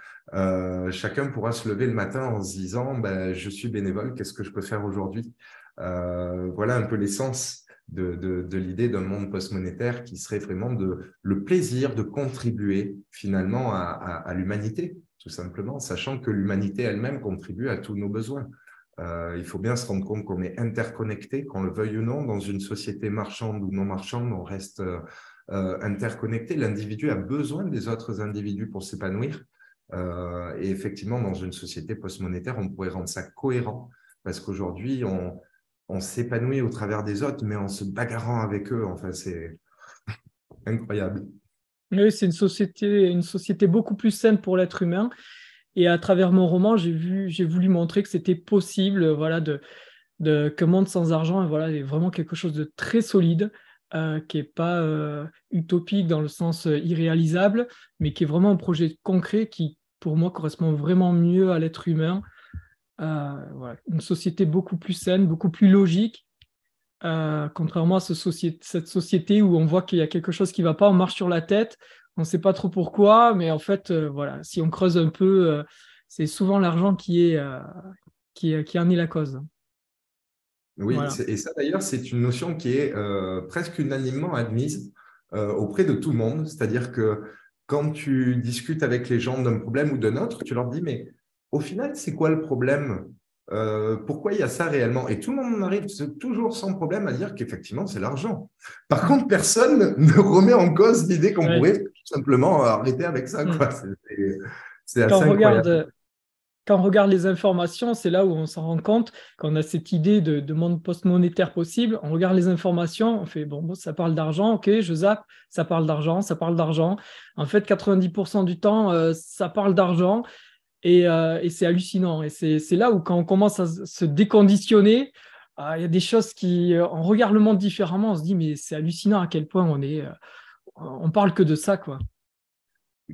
chacun pourra se lever le matin en se disant, je suis bénévole, qu'est-ce que je peux faire aujourd'hui? Voilà un peu l'essence de l'idée d'un monde post-monétaire qui serait vraiment le plaisir de contribuer finalement à l'humanité, tout simplement, sachant que l'humanité elle-même contribue à tous nos besoins. Il faut bien se rendre compte qu'on est interconnecté, qu'on le veuille ou non, dans une société marchande ou non marchande, on reste interconnecté. L'individu a besoin des autres individus pour s'épanouir. Et effectivement, dans une société post-monétaire, on pourrait rendre ça cohérent, parce qu'aujourd'hui, on s'épanouit au travers des autres, mais en se bagarrant avec eux. Enfin, c'est incroyable. Oui, c'est une société beaucoup plus saine pour l'être humain. Et à travers mon roman, j'ai voulu montrer que c'était possible, voilà, qu'un monde sans argent, voilà, est vraiment quelque chose de très solide, qui n'est pas utopique dans le sens irréalisable, mais qui est vraiment un projet concret qui, pour moi, correspond vraiment mieux à l'être humain. Voilà. Une société beaucoup plus saine, beaucoup plus logique, contrairement à cette société où on voit qu'il y a quelque chose qui ne va pas, on marche sur la tête, on ne sait pas trop pourquoi, mais en fait, voilà, si on creuse un peu, c'est souvent l'argent qui en est la cause. Oui, Voilà. et ça d'ailleurs, c'est une notion qui est presque unanimement admise auprès de tout le monde. C'est-à-dire que quand tu discutes avec les gens d'un problème ou d'un autre, tu leur dis, mais au final, c'est quoi le problème? Pourquoi il y a ça réellement? Et tout le monde arrive toujours sans problème à dire qu'effectivement, c'est l'argent. Par contre, personne ne remet en cause l'idée qu'on Ouais. pourrait tout simplement arrêter avec ça, Mm. quoi. C'est Quand assez on incroyable. regarde, quand on regarde les informations, c'est là où on s'en rend compte qu'on a cette idée de monde post-monétaire possible. On regarde les informations, on fait, bon, ça parle d'argent, ok, je zappe, ça parle d'argent, ça parle d'argent. En fait, 90% du temps, ça parle d'argent et c'est hallucinant. Et c'est là où quand on commence à se déconditionner, il y a des choses qui, on regarde le monde différemment, on se dit, mais c'est hallucinant à quel point on parle que de ça, quoi.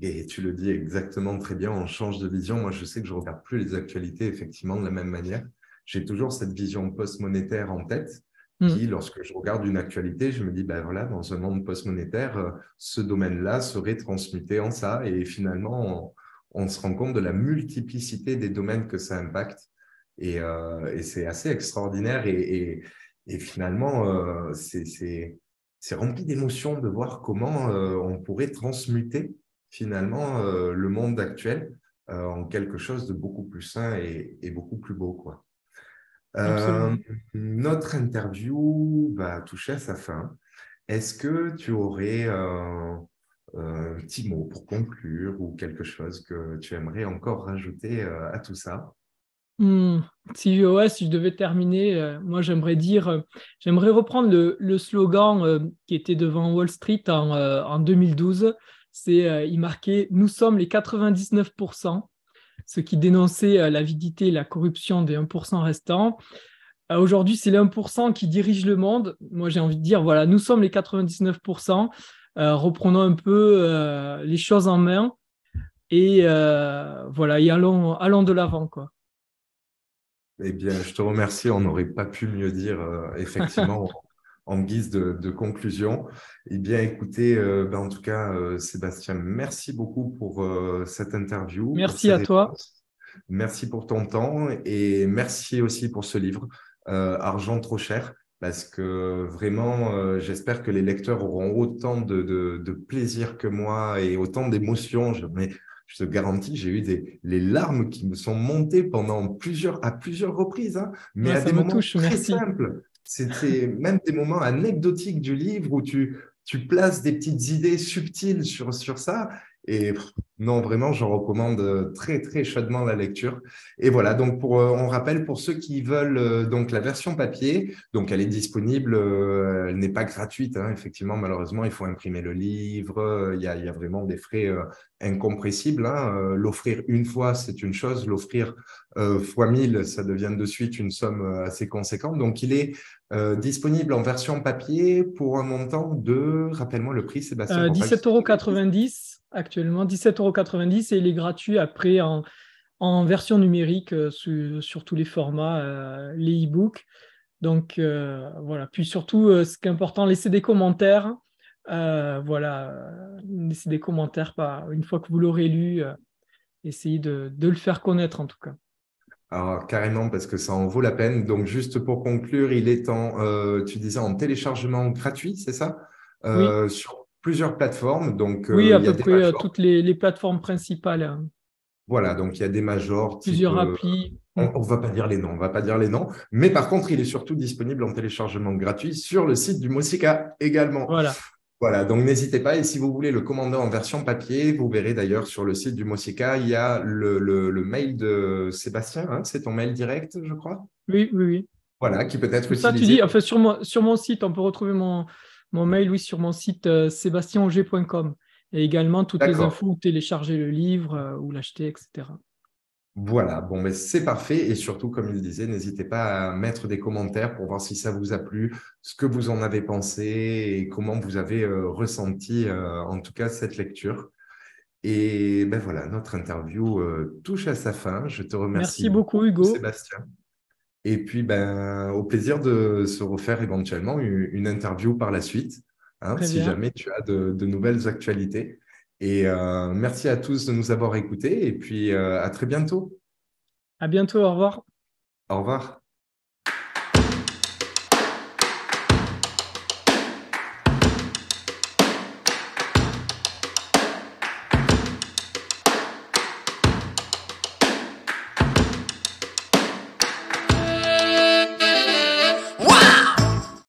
Et tu le dis exactement très bien, on change de vision. Moi, je sais que je ne regarde plus les actualités effectivement de la même manière. J'ai toujours cette vision post-monétaire en tête Mm. qui, lorsque je regarde une actualité, je me dis, ben voilà, dans un monde post-monétaire, ce domaine-là serait transmuté en ça. Et finalement, on se rend compte de la multiplicité des domaines que ça impacte. Et c'est assez extraordinaire. Et finalement, c'est rempli d'émotions de voir comment on pourrait transmuter finalement le monde actuel en quelque chose de beaucoup plus sain et beaucoup plus beau, quoi. Euh, Absolument. notre interview va toucher à sa fin. Est-ce que tu aurais un petit mot pour conclure ou quelque chose que tu aimerais encore rajouter à tout ça? Hmm. Si je devais terminer, moi j'aimerais reprendre le slogan qui était devant Wall Street en 2012. il marquait « Nous sommes les 99%, ce qui dénonçait l'avidité et la corruption des 1% restants. Aujourd'hui, c'est les 1% qui dirigent le monde. Moi, j'ai envie de dire, voilà, nous sommes les 99%. Reprenons un peu les choses en main et voilà, et allons de l'avant, quoi. Eh bien, je te remercie. On n'aurait pas pu mieux dire, effectivement, en guise de conclusion. Eh bien, écoutez, en tout cas, Sébastien, merci beaucoup pour cette interview, pour Merci ces à toi. réponses. Merci pour ton temps et merci aussi pour ce livre, Argent trop cher, parce que vraiment, j'espère que les lecteurs auront autant de plaisir que moi et autant d'émotions. Mais je te garantis, j'ai eu les larmes qui me sont montées à plusieurs reprises, hein, mais Ouais, à ça des me moments touche, très merci. simples. C'était même des moments anecdotiques du livre où tu places des petites idées subtiles sur ça. Et non, vraiment, je recommande très, très chaudement la lecture. Et voilà, donc on rappelle pour ceux qui veulent donc la version papier, donc elle est disponible, elle n'est pas gratuite, hein, effectivement, malheureusement, il faut imprimer le livre, il y a vraiment des frais incompressibles, hein. L'offrir une fois, c'est une chose, l'offrir fois 1000, ça devient de suite une somme assez conséquente. Donc il est disponible en version papier pour un montant de, rappelle-moi le prix, Sébastien, pour pas que je 17,90 dise euros de bêtises. actuellement, 17,90 € et il est gratuit après en version numérique sur tous les formats, les e-books. Donc voilà. Puis surtout, ce qui est important, laissez des commentaires. Voilà, laissez des commentaires une fois que vous l'aurez lu. Essayez de le faire connaître en tout cas. Alors, carrément, parce que ça en vaut la peine. Donc, juste pour conclure, il est tu disais, en téléchargement gratuit, c'est ça? Oui, Sur plusieurs plateformes. Donc, oui, à il y a peu des près majors. toutes les plateformes principales, Voilà, donc il y a des majors type, plusieurs applis. on ne va pas dire les noms, on va pas dire les noms, mais par contre, il est surtout disponible en téléchargement gratuit sur le site du Mosika également. Voilà. Voilà, donc n'hésitez pas. Et si vous voulez le commander en version papier, vous verrez d'ailleurs sur le site du Mosika, il y a le mail de Sébastien, hein, c'est ton mail direct, je crois. Oui, oui, oui. Voilà, qui peut être Tout ça, tu utilisé. dis, enfin, sur mon site, on peut retrouver mon mail, oui, sur mon site sebastianauger.com. Et également toutes les D'accord. infos où télécharger le livre ou l'acheter, etc. Voilà, bon, mais c'est parfait. Et surtout, comme il disait, n'hésitez pas à mettre des commentaires pour voir si ça vous a plu, ce que vous en avez pensé et comment vous avez ressenti, en tout cas, cette lecture. Et ben voilà, notre interview touche à sa fin. Je te remercie Merci beaucoup, beaucoup, Hugo. Sébastien. Et puis, ben, au plaisir de se refaire éventuellement une interview par la suite, hein, Très si bien. jamais tu as de nouvelles actualités. Et merci à tous de nous avoir écoutés. Et puis, à très bientôt. À bientôt. Au revoir. Au revoir.